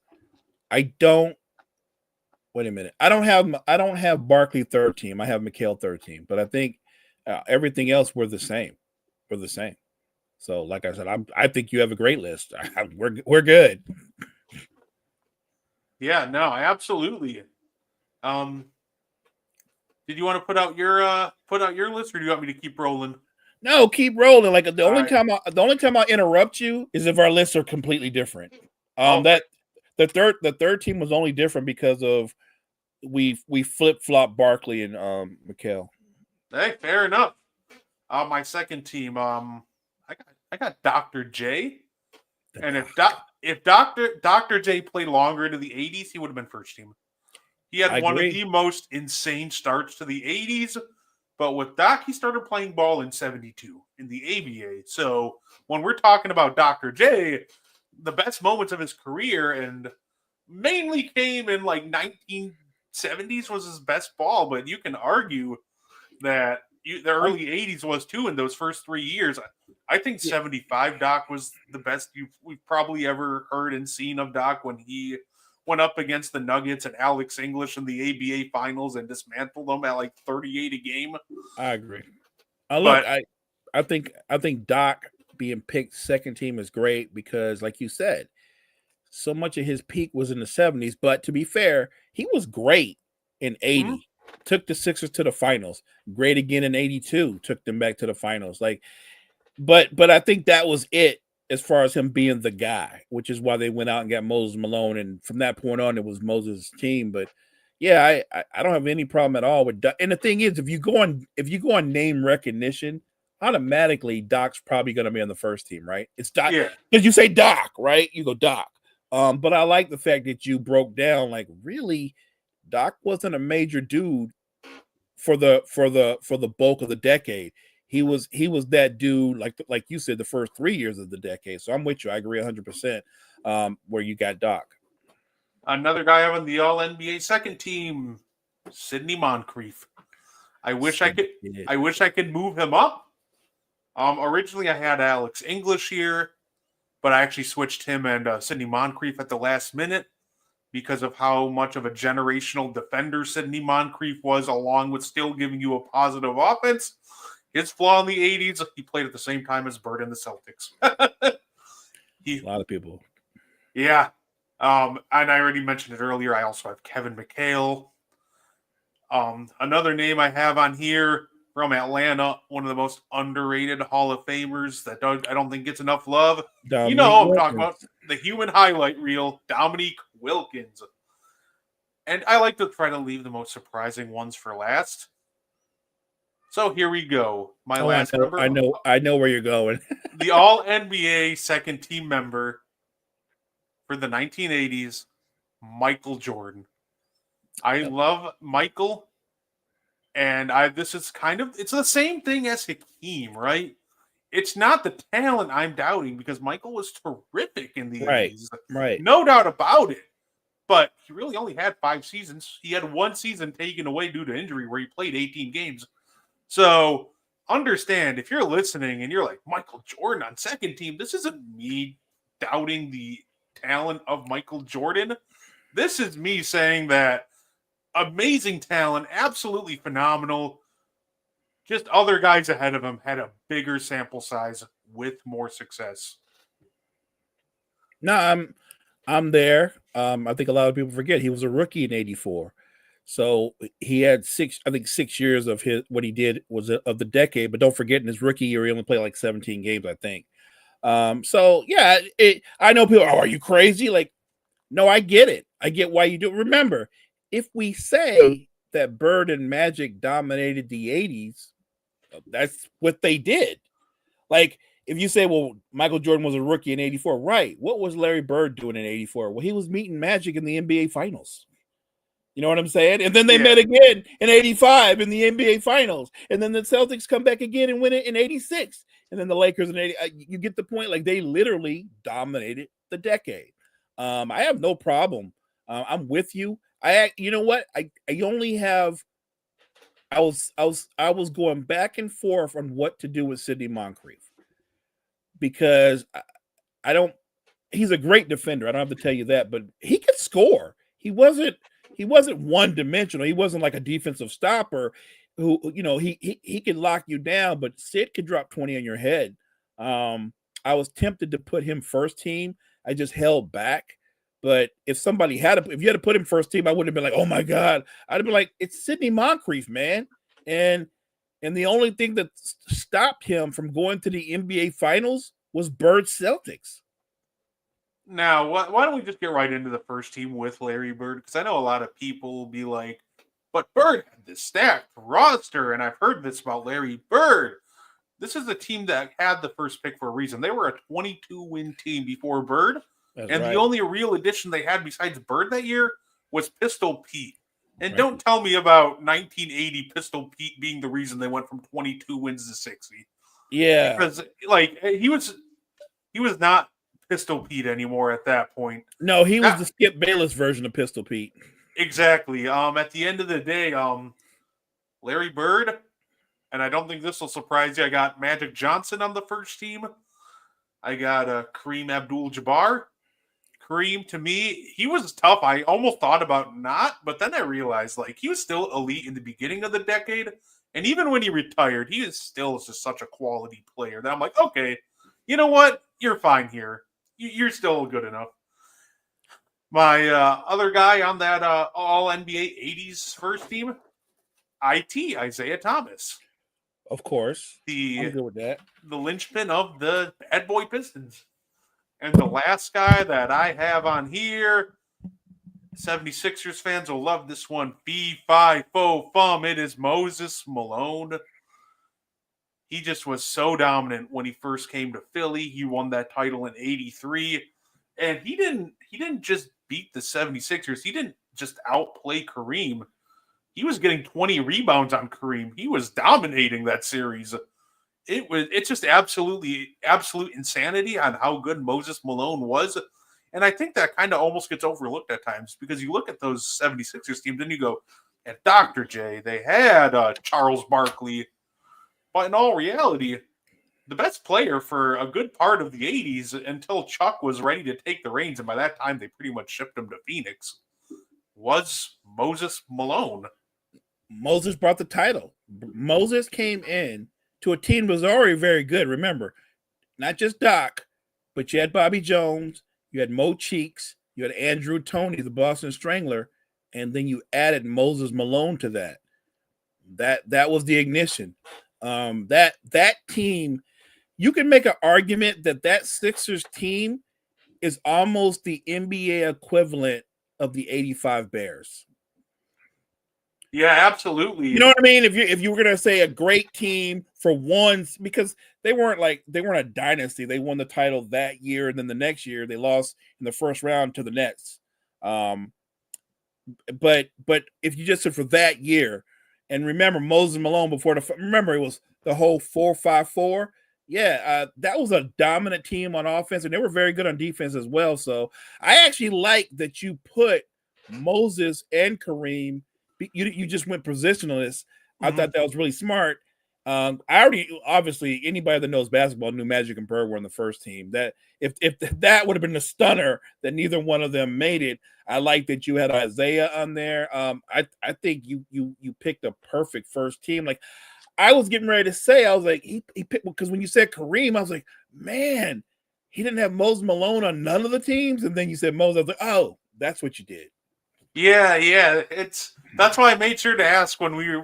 [SPEAKER 3] wait a minute. I don't have Barkley third team. I have McHale third team, but I think everything else we're the same. We're the same. So, like I said, I think you have a great list. We're good.
[SPEAKER 2] Yeah, no, absolutely. Did you want to put out your list, or do you want me to keep rolling?
[SPEAKER 3] No, keep rolling. Like the only time I interrupt you is if our lists are completely different. That the third team was only different because of we flip-flop Barkley and McHale.
[SPEAKER 2] Hey, fair enough. My second team, I got Dr. J. And if Dr. J played longer into the 80s, he would have been first team. He had one of the most insane starts to the 80s, but with Doc, he started playing ball in 72 in the ABA. So when we're talking about Dr. J, the best moments of his career and mainly came in like 1970s was his best ball, but you can argue that the early 80s was too in those first 3 years. I think 75 Doc was the best we've probably ever heard and seen of Doc when he went up against the Nuggets and Alex English in the ABA finals and dismantled them at like 38 a game.
[SPEAKER 3] I agree. I think Doc being picked second team is great because, like you said, so much of his peak was in the 70s. But to be fair, he was great in 80. Mm-hmm. Took the Sixers to the finals. Great again in 82. Took them back to the finals. But I think that was it as far as him being the guy, which is why they went out and got Moses Malone. And from that point on, it was Moses' team. But yeah, I don't have any problem at all with Doc. And the thing is, if you go on name recognition, automatically Doc's probably going to be on the first team, right? It's Doc because you say Doc, right? You go Doc. But I like the fact that you broke down like really. Doc wasn't a major dude for the bulk of the decade. He was that dude like you said the first 3 years of the decade. So I'm with you. I agree 100%. Where you got Doc.
[SPEAKER 2] Another guy on the All NBA second team, Sidney Moncrief. I wish I could move him up. Originally I had Alex English here, but I actually switched him and Sidney Moncrief at the last minute, because of how much of a generational defender Sidney Moncrief was, along with still giving you a positive offense. His flaw in the 80s, he played at the same time as Bird and the Celtics.
[SPEAKER 3] A lot of people.
[SPEAKER 2] Yeah. And I already mentioned it earlier. I also have Kevin McHale. Another name I have on here from Atlanta, one of the most underrated Hall of Famers that I don't think gets enough love. Dominique you know I'm talking about. The human highlight reel, Dominique Wilkins. And I like to try to leave the most surprising ones for last. So here we go. My last number.
[SPEAKER 3] I know where you're going.
[SPEAKER 2] The All-NBA second team member for the 1980s, Michael Jordan. I love Michael. And this is it's the same thing as Hakeem, right? It's not the talent I'm doubting because Michael was terrific in the
[SPEAKER 3] Right.
[SPEAKER 2] 80s.
[SPEAKER 3] Right.
[SPEAKER 2] No doubt about it. But he really only had 5 seasons. He had 1 season taken away due to injury where he played 18 games. So understand, if you're listening and you're like, Michael Jordan on second team, this isn't me doubting the talent of Michael Jordan. This is me saying that amazing talent, absolutely phenomenal. Just other guys ahead of him had a bigger sample size with more success.
[SPEAKER 3] No, I'm there. I think a lot of people forget he was a rookie in '84, so he had 6 years of what he did was of the decade. But don't forget, in his rookie year, he only played like 17 games, I think. So yeah, I know people. Oh, are you crazy? Like, no, I get it. I get why you do. Remember, if we say that Bird and Magic dominated the '80s, that's what they did. Like, if you say, well, Michael Jordan was a rookie in '84, right? What was Larry Bird doing in '84? Well, he was meeting Magic in the NBA Finals. You know what I'm saying? And then they met again in '85 in the NBA Finals. And then the Celtics come back again and win it in '86. And then the Lakers in '80. You get the point. Like, they literally dominated the decade. I have no problem. I'm with you. You know what? I only have. I was going back and forth on what to do with Sidney Moncrief because I don't. He's a great defender. I don't have to tell you that, but he could score. He wasn't one dimensional. He wasn't like a defensive stopper who he could lock you down, but Sid could drop 20 on your head. I was tempted to put him first team. I just held back. But if you had to put him first team, I wouldn't have been like, oh my God. I'd have been like, it's Sidney Moncrief, man. And the only thing that stopped him from going to the NBA Finals was Bird Celtics.
[SPEAKER 2] Now, why don't we just get right into the first team with Larry Bird? Because I know a lot of people will be like, but Bird had this stacked roster, and I've heard this about Larry Bird. This is a team that had the first pick for a reason. They were a 22-win team before Bird.
[SPEAKER 3] That's
[SPEAKER 2] and
[SPEAKER 3] right.
[SPEAKER 2] The only real addition they had besides Bird that year was Pistol Pete. And right. Don't tell me about 1980 Pistol Pete being the reason they went from 22 wins to 60.
[SPEAKER 3] Yeah.
[SPEAKER 2] Because he was not Pistol Pete anymore at that point.
[SPEAKER 3] No, he was the Skip Bayless version of Pistol Pete.
[SPEAKER 2] Exactly. At the end of the day, Larry Bird, and I don't think this will surprise you, I got Magic Johnson on the first team. I got Kareem Abdul-Jabbar. Kareem, to me, he was tough. I almost thought about not, but then I realized he was still elite in the beginning of the decade. And even when he retired, he is still just such a quality player that I'm like, okay, you know what? You're fine here. You're still good enough. My other guy on that All-NBA 80s first team, Isaiah Thomas.
[SPEAKER 3] Of course.
[SPEAKER 2] I'm
[SPEAKER 3] good with that.
[SPEAKER 2] The linchpin of the Bad Boy Pistons. And the last guy that I have on here, 76ers fans will love this one. Fee-fi-fo-fum. It is Moses Malone. He just was so dominant when he first came to Philly. He won that title in '83. And he didn't just beat the 76ers. He didn't just outplay Kareem. He was getting 20 rebounds on Kareem. He was dominating that series. It's just absolute insanity on how good Moses Malone was. And I think that kind of almost gets overlooked at times because you look at those 76ers teams and you go, and Dr. J, they had Charles Barkley. But in all reality, the best player for a good part of the 80s until Chuck was ready to take the reins, and by that time they pretty much shipped him to Phoenix, was Moses Malone.
[SPEAKER 3] Moses brought the title. Moses came in to a team that was already very good. Remember, not just Doc, but you had Bobby Jones, you had Mo Cheeks, you had Andrew Toney, the Boston Strangler, and then you added Moses Malone to that. That was the ignition. That team, you can make an argument that Sixers team is almost the NBA equivalent of the '85 Bears.
[SPEAKER 2] Yeah, absolutely.
[SPEAKER 3] You know what I mean? If you were gonna say a great team for once, because they weren't a dynasty. They won the title that year, and then the next year they lost in the first round to the Nets. But if you just said for that year, And remember Moses Malone before remember it was the whole 4-5-4. Yeah, that was a dominant team on offense, and they were very good on defense as well. So I actually like that you put Moses and Kareem. You just went positionless. I thought that was really smart. I already obviously anybody that knows basketball knew Magic and Bird were on the first team. That if that would have been a stunner that neither one of them made it. I like that you had Isaiah on there. I think you picked a perfect first team. Like I was getting ready to say, I was like he picked because when you said Kareem, I was like, man, he didn't have Moses Malone on none of the teams, and then you said Moses. I was like, oh, that's what you did.
[SPEAKER 2] Yeah. That's why I made sure to ask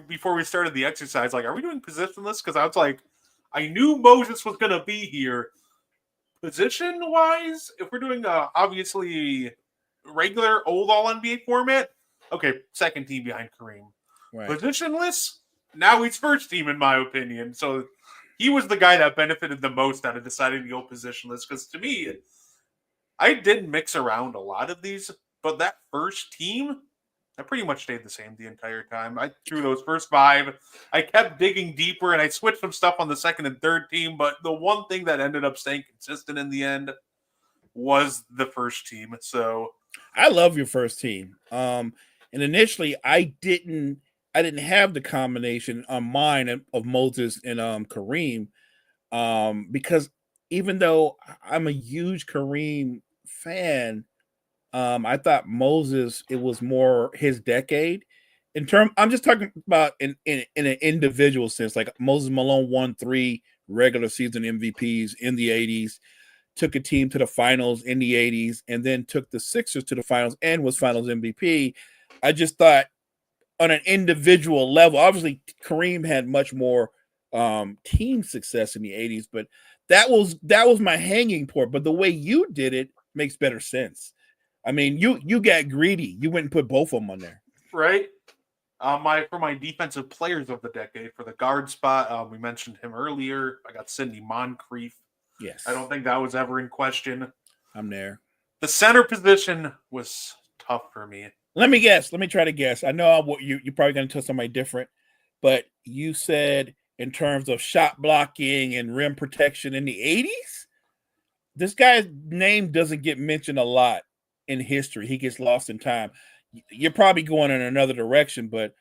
[SPEAKER 2] before we started the exercise, like, are we doing positionless? Because I was like, I knew Moses was gonna be here. Position wise, if we're doing obviously regular old all NBA format, okay, second team behind Kareem. Right. Positionless, now he's first team in my opinion. So he was the guy that benefited the most out of deciding to go positionless. Because to me, I did mix around a lot of these. But that first team, I pretty much stayed the same the entire time. I threw those first 5. I kept digging deeper, and I switched some stuff on the second and third team. But the one thing that ended up staying consistent in the end was the first team. So
[SPEAKER 3] I love your first team. And initially, I didn't have the combination on mine of Moses and Kareem, because even though I'm a huge Kareem fan. I thought Moses, it was more his decade. I'm just talking about in an individual sense. Like Moses Malone won 3 regular season MVPs in the 80s, took a team to the finals in the 80s, and then took the Sixers to the finals and was finals MVP. I just thought on an individual level, obviously Kareem had much more team success in the 80s, but that was my hanging point. But the way you did it makes better sense. I mean, you got greedy. You went and put both of them on there,
[SPEAKER 2] right? For my defensive players of the decade, for the guard spot, we mentioned him earlier. I got Sidney Moncrief.
[SPEAKER 3] Yes,
[SPEAKER 2] I don't think that was ever in question.
[SPEAKER 3] I'm there.
[SPEAKER 2] The center position was tough for me.
[SPEAKER 3] Let me guess. Let me try to guess. I know you're probably going to tell somebody different, but you said in terms of shot blocking and rim protection in the 80s, this guy's name doesn't get mentioned a lot. In history, he gets lost in time. You're probably going in another direction, but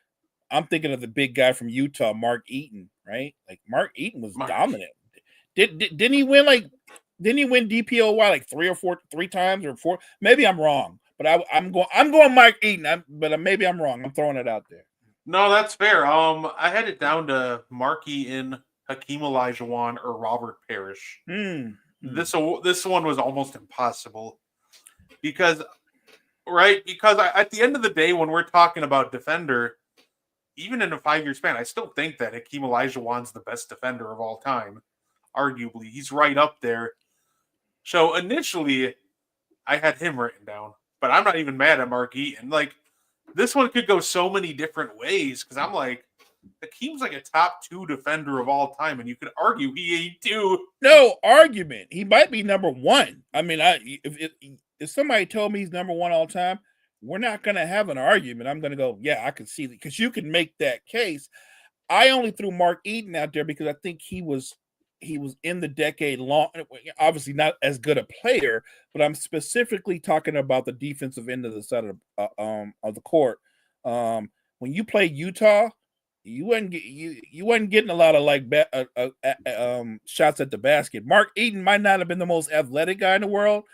[SPEAKER 3] I'm thinking of the big guy from Utah, Mark Eaton, right? Like Mark Eaton was dominant. Didn't he win DPOY like 3 times or 4? Maybe I'm wrong, but I'm going Mark Eaton. But maybe I'm wrong. I'm throwing it out there.
[SPEAKER 2] No, that's fair. I had it down to Mark Eaton, Hakeem Olajuwon, or Robert Parrish. This one was almost impossible. Because at the end of the day, when we're talking about defender, even in a 5-year span, I still think that Hakeem Olajuwon's the best defender of all time. Arguably, he's right up there. So initially, I had him written down, but I'm not even mad at Mark Eaton. Like, this one could go so many different ways because I'm like, Hakeem's like a top 2 defender of all time, and you could argue he ain't 2.
[SPEAKER 3] No argument. He might be number 1. I mean, if somebody told me he's number 1 all time, we're not going to have an argument. I'm going to go, yeah, I can see that because you can make that case. I only threw Mark Eaton out there because I think he was in the decade long. Obviously, not as good a player, but I'm specifically talking about the defensive end of the side of the court. When you play Utah, you wasn't getting a lot of shots at the basket. Mark Eaton might not have been the most athletic guy in the world,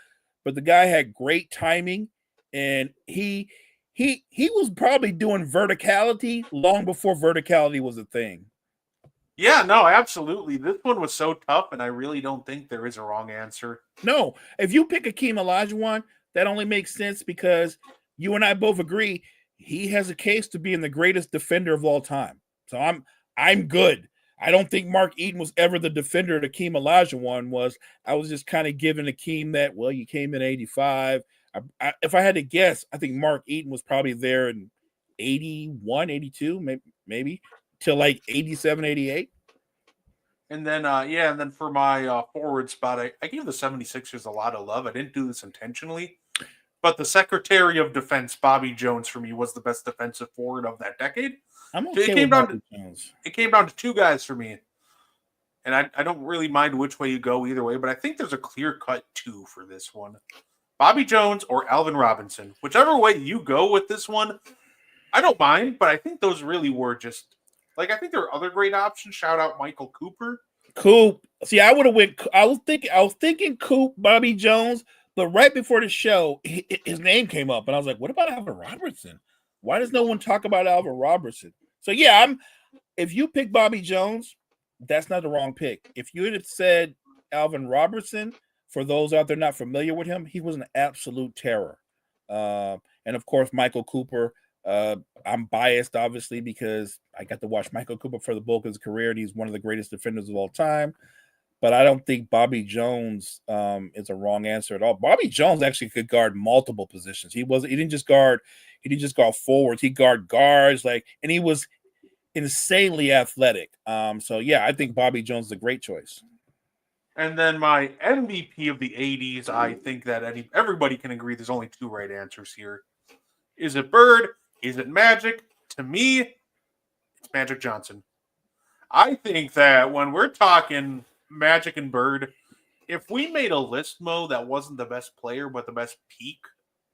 [SPEAKER 3] but the guy had great timing, and he was probably doing verticality long before verticality was a thing.
[SPEAKER 2] Yeah, no, absolutely. This one was so tough, and I really don't think there is a wrong answer.
[SPEAKER 3] No, if you pick Hakeem Olajuwon, that only makes sense because you and I both agree he has a case to being the greatest defender of all time. So I'm good. I don't think Mark Eaton was ever the defender that Hakeem Olajuwon was. I was just kind of giving Hakeem that, well, you came in 85. If I had to guess, I think Mark Eaton was probably there in 81, 82, maybe till like 87, 88.
[SPEAKER 2] And then, for my forward spot, I gave the 76ers a lot of love. I didn't do this intentionally. But the Secretary of Defense, Bobby Jones, for me, was the best defensive forward of that decade.
[SPEAKER 3] I'm
[SPEAKER 2] It
[SPEAKER 3] okay
[SPEAKER 2] came
[SPEAKER 3] with
[SPEAKER 2] down
[SPEAKER 3] Bobby Jones.
[SPEAKER 2] It came down to two guys for me. And I don't really mind which way you go either way, but I think there's a clear-cut two for this one. Bobby Jones or Alvin Robinson. Whichever way you go with this one, I don't mind, but I think those really were just like I think there are other great options. Shout out Michael Cooper.
[SPEAKER 3] Coop. See, I would have went. I was thinking Coop, Bobby Jones, but right before the show, his name came up, and I was like, "What about Alvin Robertson? Why does no one talk about Alvin Robertson?" So yeah, if you pick Bobby Jones, that's not the wrong pick. If you had said Alvin Robertson, for those out there not familiar with him, he was an absolute terror. And of course, Michael Cooper. I'm biased, obviously, because I got to watch Michael Cooper for the bulk of his career, and he's one of the greatest defenders of all time. But I don't think Bobby Jones is a wrong answer at all. Bobby Jones actually could guard multiple positions. He didn't just guard forwards. He guarded guards, and he was insanely athletic. So yeah, I think Bobby Jones is a great choice.
[SPEAKER 2] And then my MVP of the 80s, I think that everybody can agree there's only two right answers here. Is it Bird? Is it Magic? To me, it's Magic Johnson. I think that when we're talking Magic and Bird, if we made a list, Mo, that wasn't the best player, but the best peak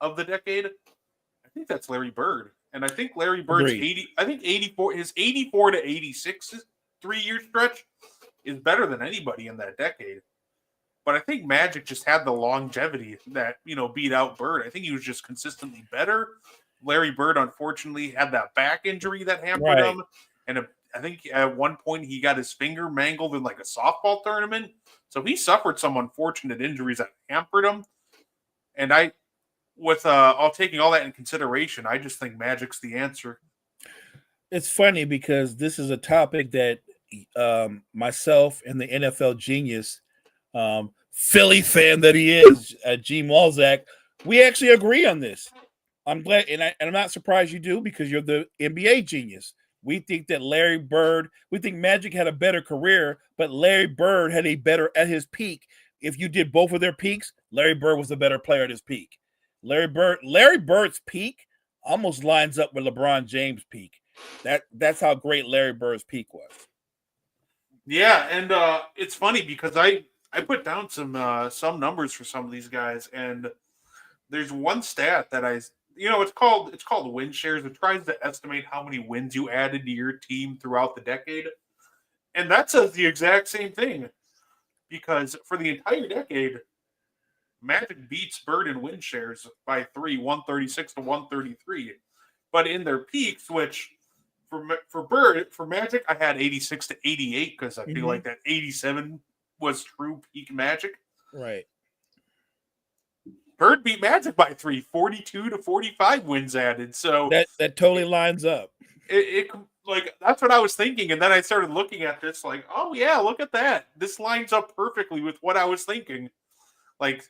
[SPEAKER 2] of the decade, I think that's Larry Bird. And I think Larry Bird's
[SPEAKER 3] Agreed.
[SPEAKER 2] 84, his 84 to 86 3-year stretch is better than anybody in that decade. But I think Magic just had the longevity that, beat out Bird. I think he was just consistently better. Larry Bird, unfortunately, had that back injury that hampered him. And I think at one point he got his finger mangled in like a softball tournament. So he suffered some unfortunate injuries that hampered him. And all taking all that in consideration, I just think Magic's the answer.
[SPEAKER 3] It's funny because this is a topic that myself and the NFL genius, Philly fan that he is, G. Malzak, we actually agree on this. I'm glad, and I'm not surprised you do because you're the NBA genius. We think that we think Magic had a better career, but Larry Bird had a better at his peak. If you did both of their peaks, Larry Bird was a better player at his peak. Larry Bird's peak almost lines up with LeBron James' peak. That's how great Larry Bird's peak was.
[SPEAKER 2] Yeah, and it's funny because I put down some numbers for some of these guys, and there's one stat that it's called win shares. It tries to estimate how many wins you added to your team throughout the decade. And that says the exact same thing. Because for the entire decade, Magic beats Bird in win shares by 136 to 133. But in their peaks, which for Magic, I had 86 to 88 because I feel like that 87 was true peak Magic.
[SPEAKER 3] Right.
[SPEAKER 2] Bird beat Magic by 42 to 45 wins added. So
[SPEAKER 3] that totally lines up.
[SPEAKER 2] It that's what I was thinking, and then I started looking at this like, oh yeah, look at that. This lines up perfectly with what I was thinking. Like,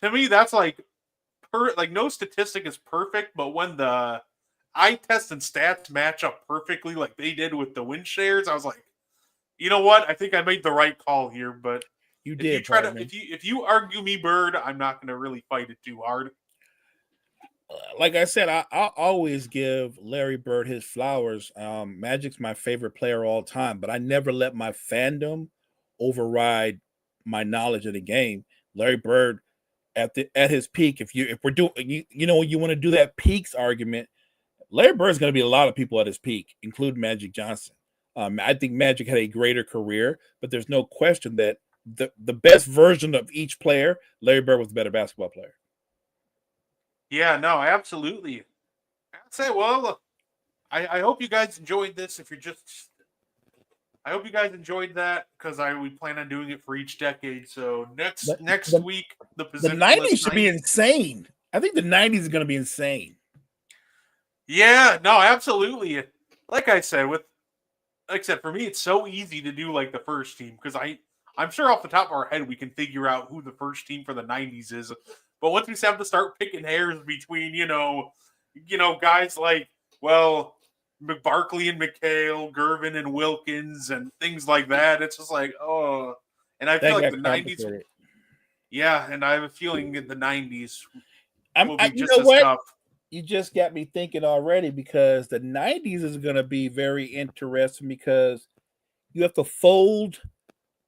[SPEAKER 2] to me, that's no statistic is perfect, but when the eye test and stats match up perfectly like they did with the win shares, I was like, you know what? I think I made the right call here, but if you argue me, Bird, I'm not going to really fight it too hard.
[SPEAKER 3] Like I said, I always give Larry Bird his flowers. Magic's my favorite player of all time, but I never let my fandom override my knowledge of the game. Larry Bird at his peak, if we're doing you want to do that peaks argument, Larry Bird's going to be a lot of people at his peak, including Magic Johnson. I think Magic had a greater career, but there's no question that the best version of each player, Larry Bird was the better basketball player.
[SPEAKER 2] Yeah, no, absolutely. I'd say, well, I hope you guys enjoyed this. I hope you guys enjoyed that because we plan on doing it for each decade. So next week, the
[SPEAKER 3] 90s should be insane. I think the 90s is going to be insane.
[SPEAKER 2] Yeah, no, absolutely. Like I said, for me, it's so easy to do like the first team because I'm sure off the top of our head we can figure out who the first team for the 90s is. But once we have to start picking hairs between, guys like, Barkley and McHale, Gervin and Wilkins and things like that, it's just like, oh. And I feel like the 90s. Yeah, and I have a feeling in the 90s will be just as tough.
[SPEAKER 3] you just got me thinking already because the 90s is going to be very interesting because you have to fold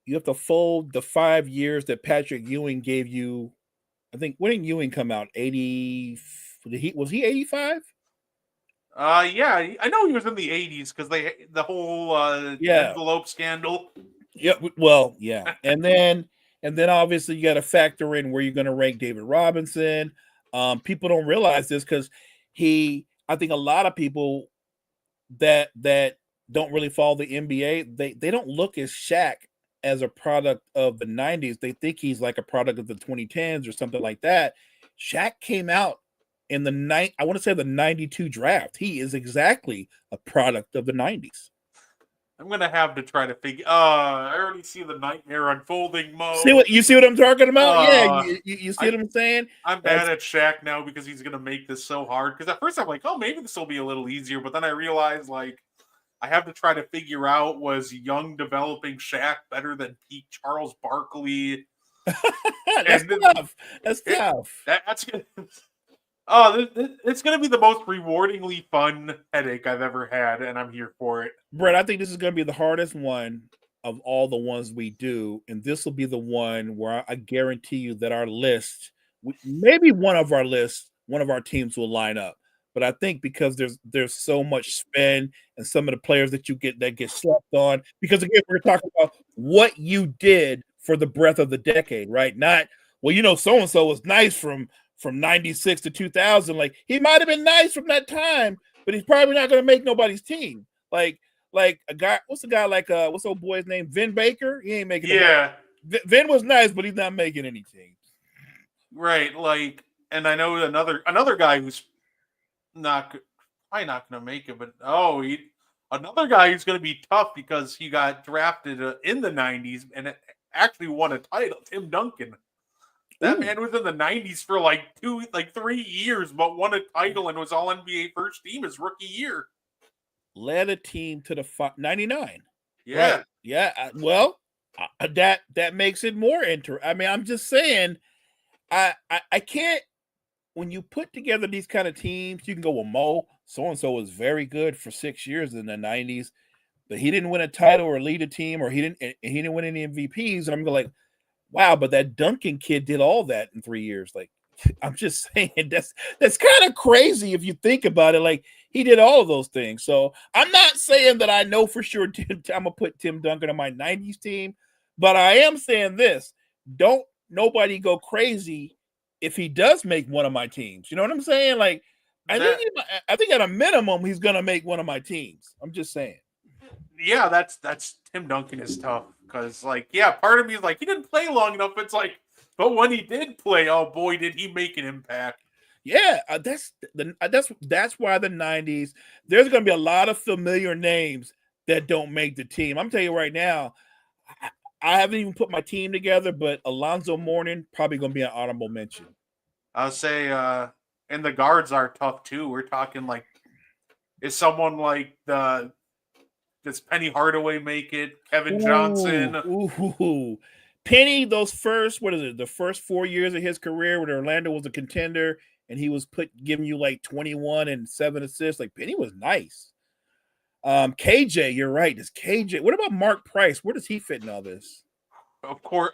[SPEAKER 3] the 5 years that Patrick Ewing gave you. I think when did Ewing come out? 80 was he 85?
[SPEAKER 2] Yeah, I know he was in the 80s because the whole
[SPEAKER 3] Yeah.
[SPEAKER 2] envelope scandal.
[SPEAKER 3] Yeah, well, yeah. And then obviously you got to factor in where you're going to rank David Robinson. People don't realize this because I think a lot of people that don't really follow the NBA, they don't look at Shaq as a product of the 90s. They think he's like a product of the 2010s or something like that. Shaq came out in I want to say the 92 draft. He is exactly a product of the 90s.
[SPEAKER 2] I'm gonna have to try to figure. I already see the nightmare unfolding, Mo.
[SPEAKER 3] You see what I'm talking about? Yeah, you see what I'm saying?
[SPEAKER 2] I'm bad at Shaq now because he's gonna make this so hard. Because at first I'm like, oh, maybe this will be a little easier, but then I realized like I have to try to figure out, was young developing Shaq better than peak Charles Barkley?
[SPEAKER 3] That's tough. That's tough.
[SPEAKER 2] That's good. Oh, it's going to be the most rewardingly fun headache I've ever had, and I'm here for it.
[SPEAKER 3] Brett, I think this is going to be the hardest one of all the ones we do, and this will be the one where I guarantee you that our list, maybe one of our teams will line up. But I think because there's so much spin and some of the players that get slept on, because again, we're talking about what you did for the breadth of the decade, right? Not, well, so-and-so was nice from 96 to 2000. Like, he might have been nice from that time, but he's probably not going to make nobody's team. Like a guy, what's the old boy's name? Vin Baker? He ain't making Vin was nice, but he's not making any teams.
[SPEAKER 2] Right. Like, and I know another guy who's probably not going to make it, but another guy who's going to be tough because he got drafted in the 90s and actually won a title, Tim Duncan. That man was in the 90s for like 3 years, but won a title and was all NBA first team his rookie year.
[SPEAKER 3] Led a team to the 99.
[SPEAKER 2] Yeah.
[SPEAKER 3] Right. Yeah. Well, that makes it more interesting. I mean, I'm just saying, I can't, when you put together these kind of teams, you can go, well, Mo, so-and-so was very good for 6 years in the 90s, but he didn't win a title or lead a team, or he didn't win any MVPs. And I'm going like, wow, but that Duncan kid did all that in 3 years. Like, I'm just saying that's kind of crazy if you think about it. Like, he did all of those things. So I'm not saying that I know for sure I'm gonna put Tim Duncan on my 90s team, but I am saying this: don't nobody go crazy if he does make one of my teams. You know what I'm saying? Like, I think at a minimum he's gonna make one of my teams. I'm just saying.
[SPEAKER 2] Yeah, that's Tim Duncan is tough because, like, yeah, part of me is like, he didn't play long enough. It's like, but when he did play, oh boy, did he make an impact.
[SPEAKER 3] Yeah, that's why the 90s, there's going to be a lot of familiar names that don't make the team. I'm telling you right now, I haven't even put my team together, but Alonzo Mourning probably going to be an honorable mention.
[SPEAKER 2] I'll say, and the guards are tough too. We're talking like, is someone like does Penny Hardaway make it? Kevin Johnson?
[SPEAKER 3] Ooh. Penny, the first 4 years of his career when Orlando was a contender and he was giving you like 21 and 7 assists. Like, Penny was nice. KJ, you're right. Does KJ? What about Mark Price? Where does he fit in all this?
[SPEAKER 2] Of course,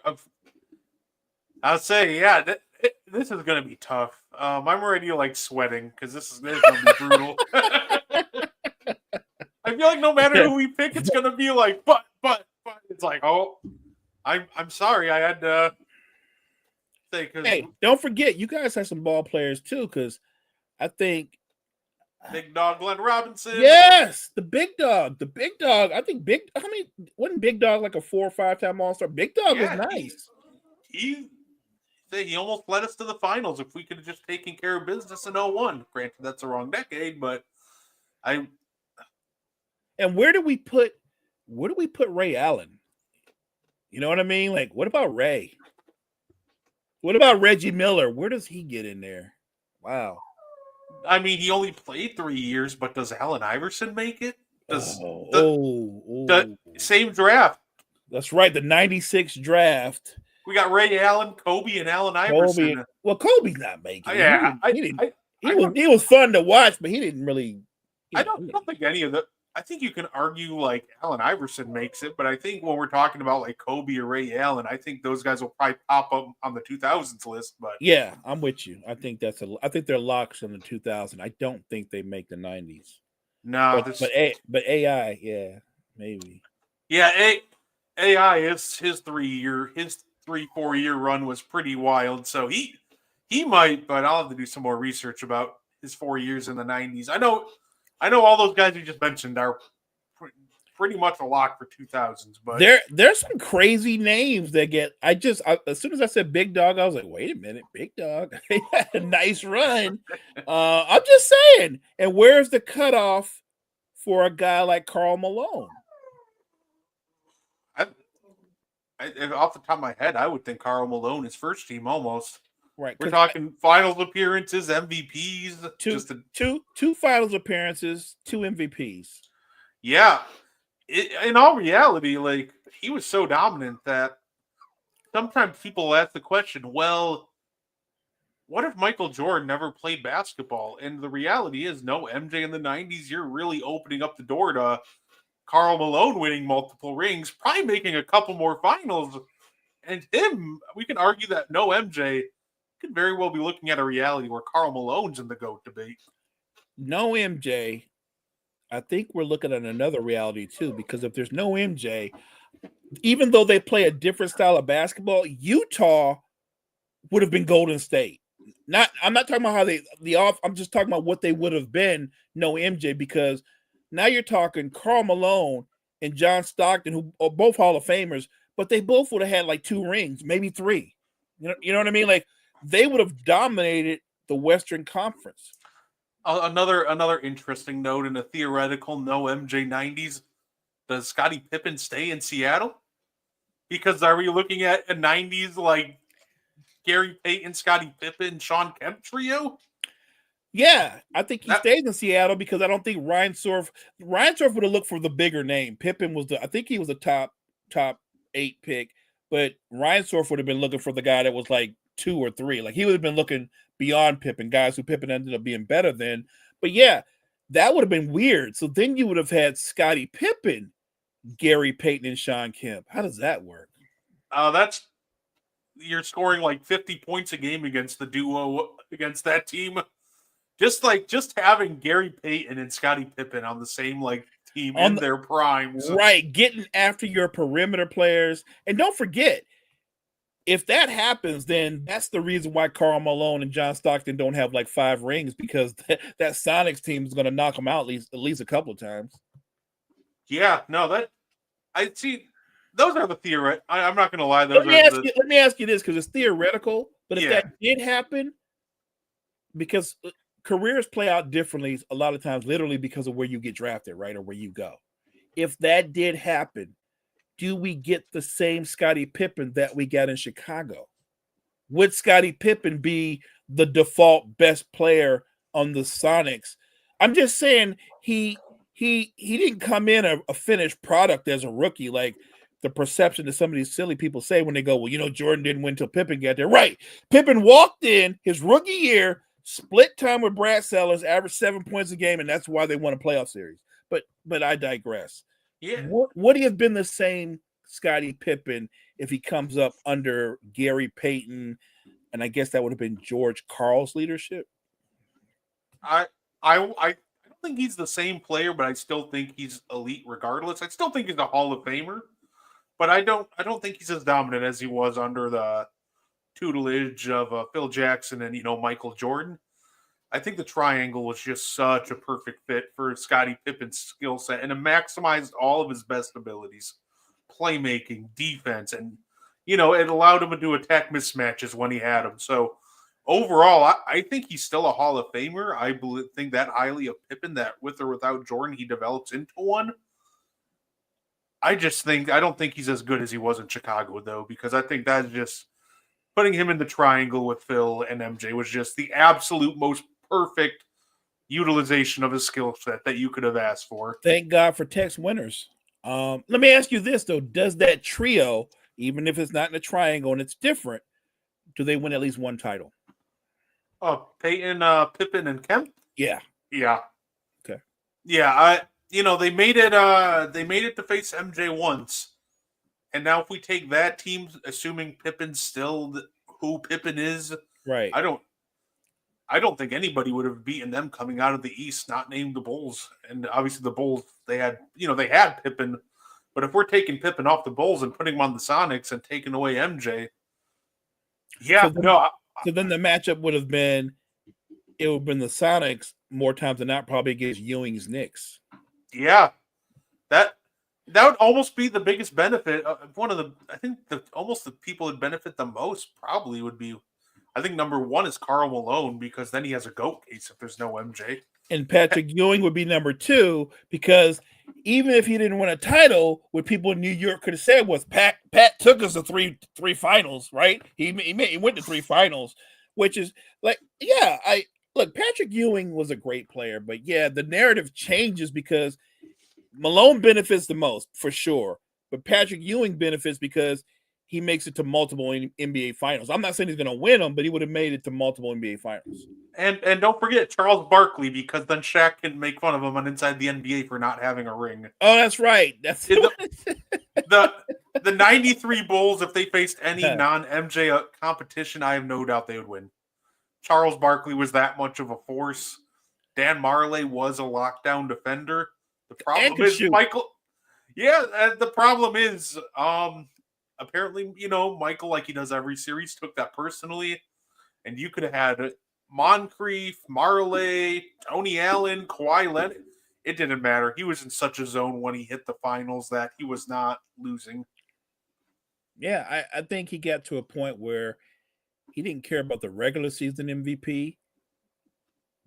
[SPEAKER 2] I'll say, yeah. This is gonna be tough. I'm already like sweating because this is gonna be brutal. I feel like no matter who we pick, it's gonna be like, but it's like, oh, I'm sorry, I had to say.
[SPEAKER 3] Hey, don't forget, you guys have some ball players too, because I think
[SPEAKER 2] Big Dog Glenn Robinson.
[SPEAKER 3] Yes, the big dog. I think wasn't Big Dog like a 4 or 5 time All-Star? Big Dog was nice.
[SPEAKER 2] He almost led us to the finals if we could have just taken care of business in 01. Granted, that's the wrong decade, but
[SPEAKER 3] And where do we put Ray Allen? You know what I mean? Like, what about Ray? What about Reggie Miller? Where does he get in there? Wow.
[SPEAKER 2] I mean, he only played 3 years, but does Allen Iverson make it? Same draft.
[SPEAKER 3] That's right, the 96 draft.
[SPEAKER 2] We got Ray Allen, Kobe, and Allen Iverson.
[SPEAKER 3] Well, Kobe's not making it.
[SPEAKER 2] Yeah,
[SPEAKER 3] he was fun to watch, but he didn't really.
[SPEAKER 2] I don't think any of the. I think you can argue like Allen Iverson makes it, but I think when we're talking about like Kobe or Ray Allen, I think those guys will probably pop up on the 2000s list. But
[SPEAKER 3] yeah, I'm with you. I think they're locks in the 2000. I don't think they make the 90s.
[SPEAKER 2] no,
[SPEAKER 3] But AI, yeah, maybe.
[SPEAKER 2] yeah, AI is his 3-4 year run was pretty wild. So he might, but I'll have to do some more research about his 4 years in the 90s. I know all those guys you just mentioned are pretty much a lock for 2000s. But
[SPEAKER 3] there's some crazy names that get. As soon as I said Big Dog, I was like, wait a minute, Big Dog, he had a nice run. I'm just saying. And where's the cutoff for a guy like Karl Malone?
[SPEAKER 2] Off the top of my head, I would think Karl Malone is first team almost.
[SPEAKER 3] Right,
[SPEAKER 2] we're talking finals appearances, MVPs,
[SPEAKER 3] two finals appearances, 2 MVPs.
[SPEAKER 2] Yeah, in all reality, like he was so dominant that sometimes people ask the question, well, what if Michael Jordan never played basketball? And the reality is, no, MJ in the 90s, you're really opening up the door to Karl Malone winning multiple rings, probably making a couple more finals. And we can argue that no MJ could very well be looking at a reality where Karl Malone's in the GOAT debate.
[SPEAKER 3] No MJ, I think we're looking at another reality too, because if there's no MJ, even though they play a different style of basketball, Utah would have been Golden State. I'm not talking about how I'm just talking about what they would have been no MJ, because now you're talking Karl Malone and John Stockton, who are both Hall of Famers, but they both would have had like 2 rings, maybe 3. You know what I mean? Like they would have dominated the Western Conference.
[SPEAKER 2] Another interesting note in a theoretical no MJ 90s, does Scottie Pippen stay in Seattle? Because are we looking at a 90s like Gary Payton, Scottie Pippen, Sean Kemp trio?
[SPEAKER 3] Yeah, I think he stays in Seattle because I don't think Ryan Surf would have looked for the bigger name. Pippen I think he was a top 8 pick, but Ryan Surf would have been looking for the guy that was like 2 or 3. Like he would have been looking beyond Pippen, guys who Pippen ended up being better than. But yeah, that would have been weird. So then you would have had Scottie Pippen, Gary Payton, and Sean Kemp. How does that work?
[SPEAKER 2] You're scoring like 50 points a game against the duo against that team. Just having Gary Payton and Scottie Pippen on the same like team in their primes.
[SPEAKER 3] Right, getting after your perimeter players. And don't forget, if that happens, then that's the reason why Karl Malone and John Stockton don't have like 5 rings, because that Sonics team is going to knock them out at least a couple of times.
[SPEAKER 2] Yeah, no, I see. Those are the theory. I'm not going to lie.
[SPEAKER 3] Let me ask you this, because it's theoretical. But if that did happen, because careers play out differently a lot of times, literally because of where you get drafted, right, or where you go. If that did happen, do we get the same Scottie Pippen that we got in Chicago? Would Scottie Pippen be the default best player on the Sonics? I'm just saying he didn't come in a finished product as a rookie, like the perception that some of these silly people say when they go, well, Jordan didn't win until Pippen got there. Right. Pippen walked in his rookie year, split time with Brad Sellers, averaged 7 points a game, and that's why they won a playoff series. But I digress.
[SPEAKER 2] Yeah.
[SPEAKER 3] Would he have been the same Scottie Pippen if he comes up under Gary Payton, and I guess that would have been George Karl's leadership?
[SPEAKER 2] I don't think he's the same player, but I still think he's elite regardless. I still think he's a Hall of Famer, but I don't think he's as dominant as he was under the tutelage of Phil Jackson and Michael Jordan. I think the triangle was just such a perfect fit for Scottie Pippen's skill set, and it maximized all of his best abilities: playmaking, defense, and it allowed him to do attack mismatches when he had them. So overall, I think he's still a Hall of Famer. I think that highly of Pippen, that with or without Jordan, he develops into one. I don't think he's as good as he was in Chicago, though, because I think that's just putting him in the triangle with Phil and MJ was just the absolute most perfect utilization of his skill set that you could have asked for.
[SPEAKER 3] Thank God for Tex winners. Let me ask you this, though. Does that trio, even if it's not in a triangle and it's different, do they win at least one title?
[SPEAKER 2] Peyton, Pippen, and Kemp.
[SPEAKER 3] Yeah.
[SPEAKER 2] Yeah.
[SPEAKER 3] Okay.
[SPEAKER 2] Yeah, they made it. They made it to face MJ once, and now if we take that team, assuming Pippen's still who Pippen is,
[SPEAKER 3] Right.
[SPEAKER 2] I don't think anybody would have beaten them coming out of the East, not named the Bulls. And obviously the Bulls, they had Pippen, but if we're taking Pippen off the Bulls and putting him on the Sonics and taking away MJ,
[SPEAKER 3] So then the matchup would have been the Sonics more times than not, probably against Ewing's Knicks.
[SPEAKER 2] Yeah, that would almost be the biggest benefit. I think almost the people that benefit the most probably would be. I think number one is Karl Malone because then he has a GOAT case if there's no MJ.
[SPEAKER 3] And Patrick Ewing would be number two because even if he didn't win a title, what people in New York could have said was Pat took us to three finals, right? He went to three finals, which is like, yeah, Patrick Ewing was a great player, but yeah, the narrative changes because Malone benefits the most for sure, but Patrick Ewing benefits because he makes it to multiple NBA finals. I'm not saying he's going to win them, but he would have made it to multiple NBA finals.
[SPEAKER 2] And don't forget Charles Barkley, because then Shaq can make fun of him on Inside the NBA for not having a ring.
[SPEAKER 3] Oh, that's right. That's
[SPEAKER 2] the 93 Bulls, if they faced any non-MJ competition, I have no doubt they would win. Charles Barkley was that much of a force. Dan Marley was a lockdown defender. The problem is Michael. Yeah, the problem is apparently, Michael, like he does every series, took that personally, and you could have had Moncrief, Marley, Tony Allen, Kawhi Leonard. It didn't matter. He was in such a zone when he hit the finals that he was not losing.
[SPEAKER 3] Yeah, I think he got to a point where he didn't care about the regular season MVP,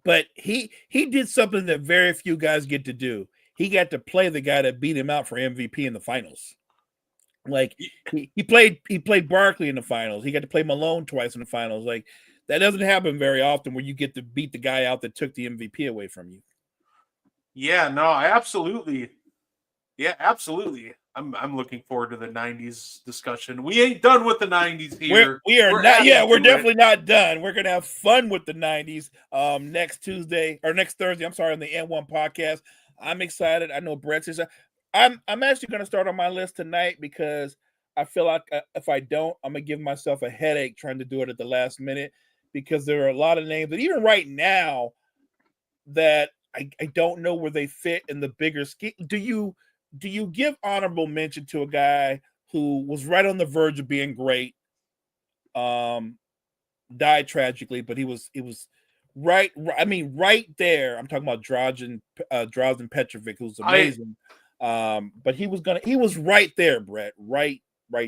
[SPEAKER 3] but he did something that very few guys get to do. He got to play the guy that beat him out for MVP in the finals. Like he played Barkley in the finals. He got to play Malone twice in the finals. Like that doesn't happen very often where you get to beat the guy out that took the MVP away from you.
[SPEAKER 2] Yeah, no, absolutely. I'm looking forward to the 90s discussion. We ain't done with the 90s here.
[SPEAKER 3] We're not. Yeah, we're definitely not done. We're gonna have fun with the 90s next Tuesday or next Thursday. I'm sorry, on the N1 podcast. I'm excited. I know Brett's is. I'm actually going to start on my list tonight because I feel like if I don't, I'm going to give myself a headache trying to do it at the last minute because there are a lot of names that even right now that I don't know where they fit in the bigger scheme. Do you give honorable mention to a guy who was right on the verge of being great, died tragically, but he was right. I mean, right there. I'm talking about Drazen Petrovic, who's amazing. But he was right there, Brett, right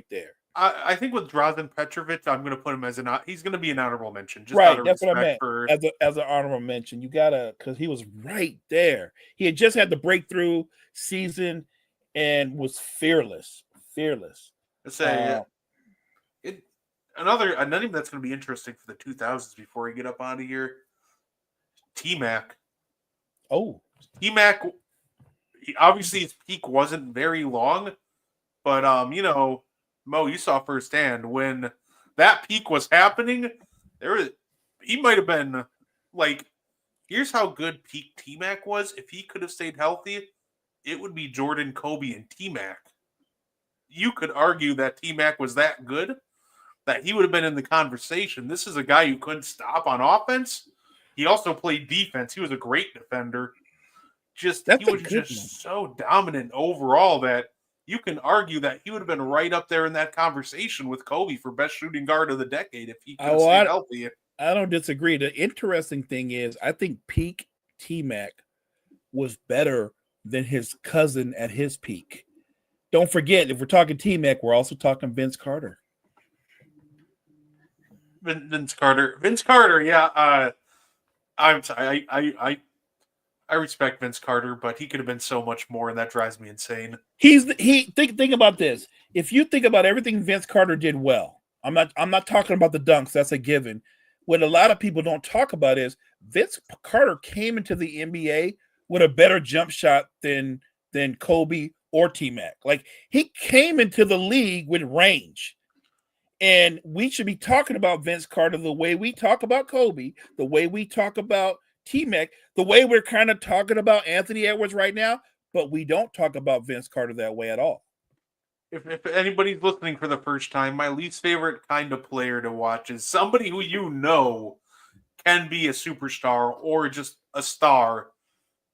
[SPEAKER 3] there.
[SPEAKER 2] I think with Drazen Petrovic, I'm going to put him as he's going to be an honorable mention. Just
[SPEAKER 3] right, that's what I meant. As an honorable mention, you gotta, because he was right there. He had just had the breakthrough season and was fearless.
[SPEAKER 2] Let's say another name that's going to be interesting for the 2000s before we get up out of here. T-Mac.
[SPEAKER 3] Oh,
[SPEAKER 2] T-Mac. Obviously, his peak wasn't very long, but Mo, you saw firsthand when that peak was happening. He might have been like, here's how good peak T-Mac was. If he could have stayed healthy, it would be Jordan, Kobe, and T-Mac. You could argue that T-Mac was that good that he would have been in the conversation. This is a guy who couldn't stop on offense. He also played defense. He was a great defender. He was just so dominant overall that you can argue that he would have been right up there in that conversation with Kobe for best shooting guard of the decade if he could have stayed healthy.
[SPEAKER 3] I don't disagree. The interesting thing is I think peak T-Mac was better than his cousin at his peak. Don't forget, if we're talking T-Mac, we're also talking Vince Carter.
[SPEAKER 2] Vince Carter, yeah. I'm sorry. I respect Vince Carter, but he could have been so much more, and that drives me insane.
[SPEAKER 3] Think about this. If you think about everything Vince Carter did well, I'm not talking about the dunks, that's a given. What a lot of people don't talk about is Vince Carter came into the NBA with a better jump shot than Kobe or T-Mac. Like, he came into the league with range. And we should be talking about Vince Carter the way we talk about Kobe, the way we talk about T-Mac, the way we're kind of talking about Anthony Edwards right now, but we don't talk about Vince Carter that way at all.
[SPEAKER 2] If anybody's listening for the first time, my least favorite kind of player to watch is somebody who you know can be a superstar or just a star,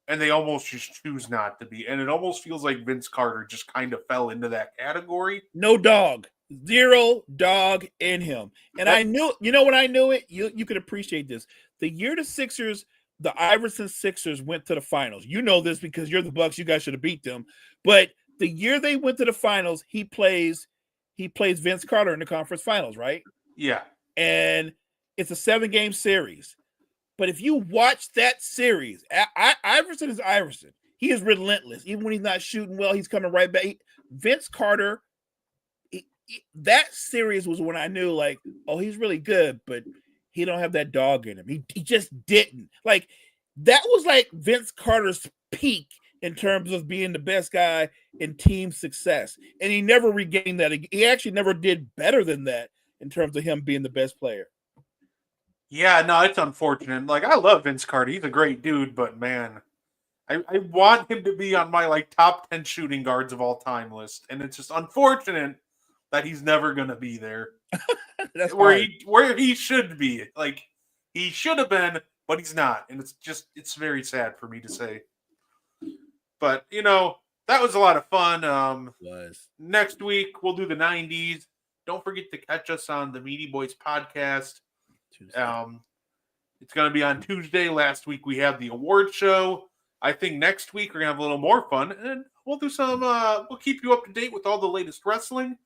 [SPEAKER 2] and they almost just choose not to be. And it almost feels like Vince Carter just kind of fell into that category.
[SPEAKER 3] No dog. Zero dog in him. And I knew, you know when I knew it? You could appreciate this. The year the Iverson Sixers went to the finals. You know this because you're the Bucks. You guys should have beat them. But the year they went to the finals, he plays Vince Carter in the conference finals, right?
[SPEAKER 2] Yeah.
[SPEAKER 3] And it's a 7-game series. But if you watch that series, Iverson is Iverson. He is relentless. Even when he's not shooting well, he's coming right back. Vince Carter, that series was when I knew, like, oh, he's really good, but he don't have that dog in him. He just didn't. Like, that was like Vince Carter's peak in terms of being the best guy in team success. And he never regained that. He actually never did better than that in terms of him being the best player.
[SPEAKER 2] Yeah, no, it's unfortunate. Like, I love Vince Carter. He's a great dude, but man, I want him to be on my like top 10 shooting guards of all time list. And it's just unfortunate that he's never gonna be there.
[SPEAKER 3] That's
[SPEAKER 2] where he should be. Like, he should have been, but he's not. And it's very sad for me to say. But you know, that was a lot of fun. Next week we'll do the 90s. Don't forget to catch us on the Meaty Boys podcast. It's going to be on Tuesday. Last week we had the award show. I think next week we're going to have a little more fun, and we'll do some. We'll keep you up to date with all the latest wrestling,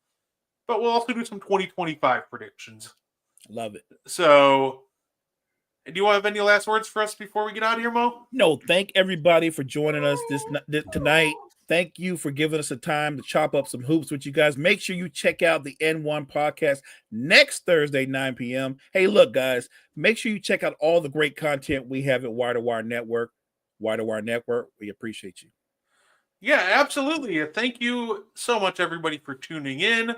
[SPEAKER 2] but we'll also do some 2025 predictions.
[SPEAKER 3] Love it.
[SPEAKER 2] So, do you have any last words for us before we get out of here, Mo?
[SPEAKER 3] No, thank everybody for joining us this tonight. Thank you for giving us a time to chop up some hoops with you guys. Make sure you check out the N1 podcast next Thursday, 9 p.m. Hey, look, guys, make sure you check out all the great content we have at Wire to Wire Network. Wire to Wire Network, we appreciate you.
[SPEAKER 2] Yeah, absolutely. Thank you so much, everybody, for tuning in.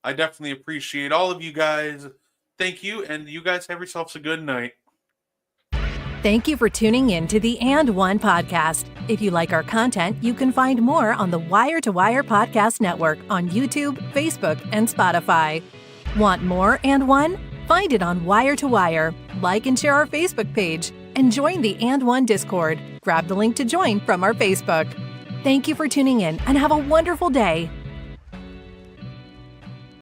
[SPEAKER 2] I definitely appreciate all of you guys. Thank you, and you guys have yourselves a good night.
[SPEAKER 4] Thank you for tuning in to the And One podcast. If you like our content, you can find more on the Wire to Wire Podcast Network on YouTube, Facebook, and Spotify. Want more And One? Find it on Wire to Wire. Like and share our Facebook page and join the And One Discord. Grab the link to join from our Facebook. Thank you for tuning in and have a wonderful day.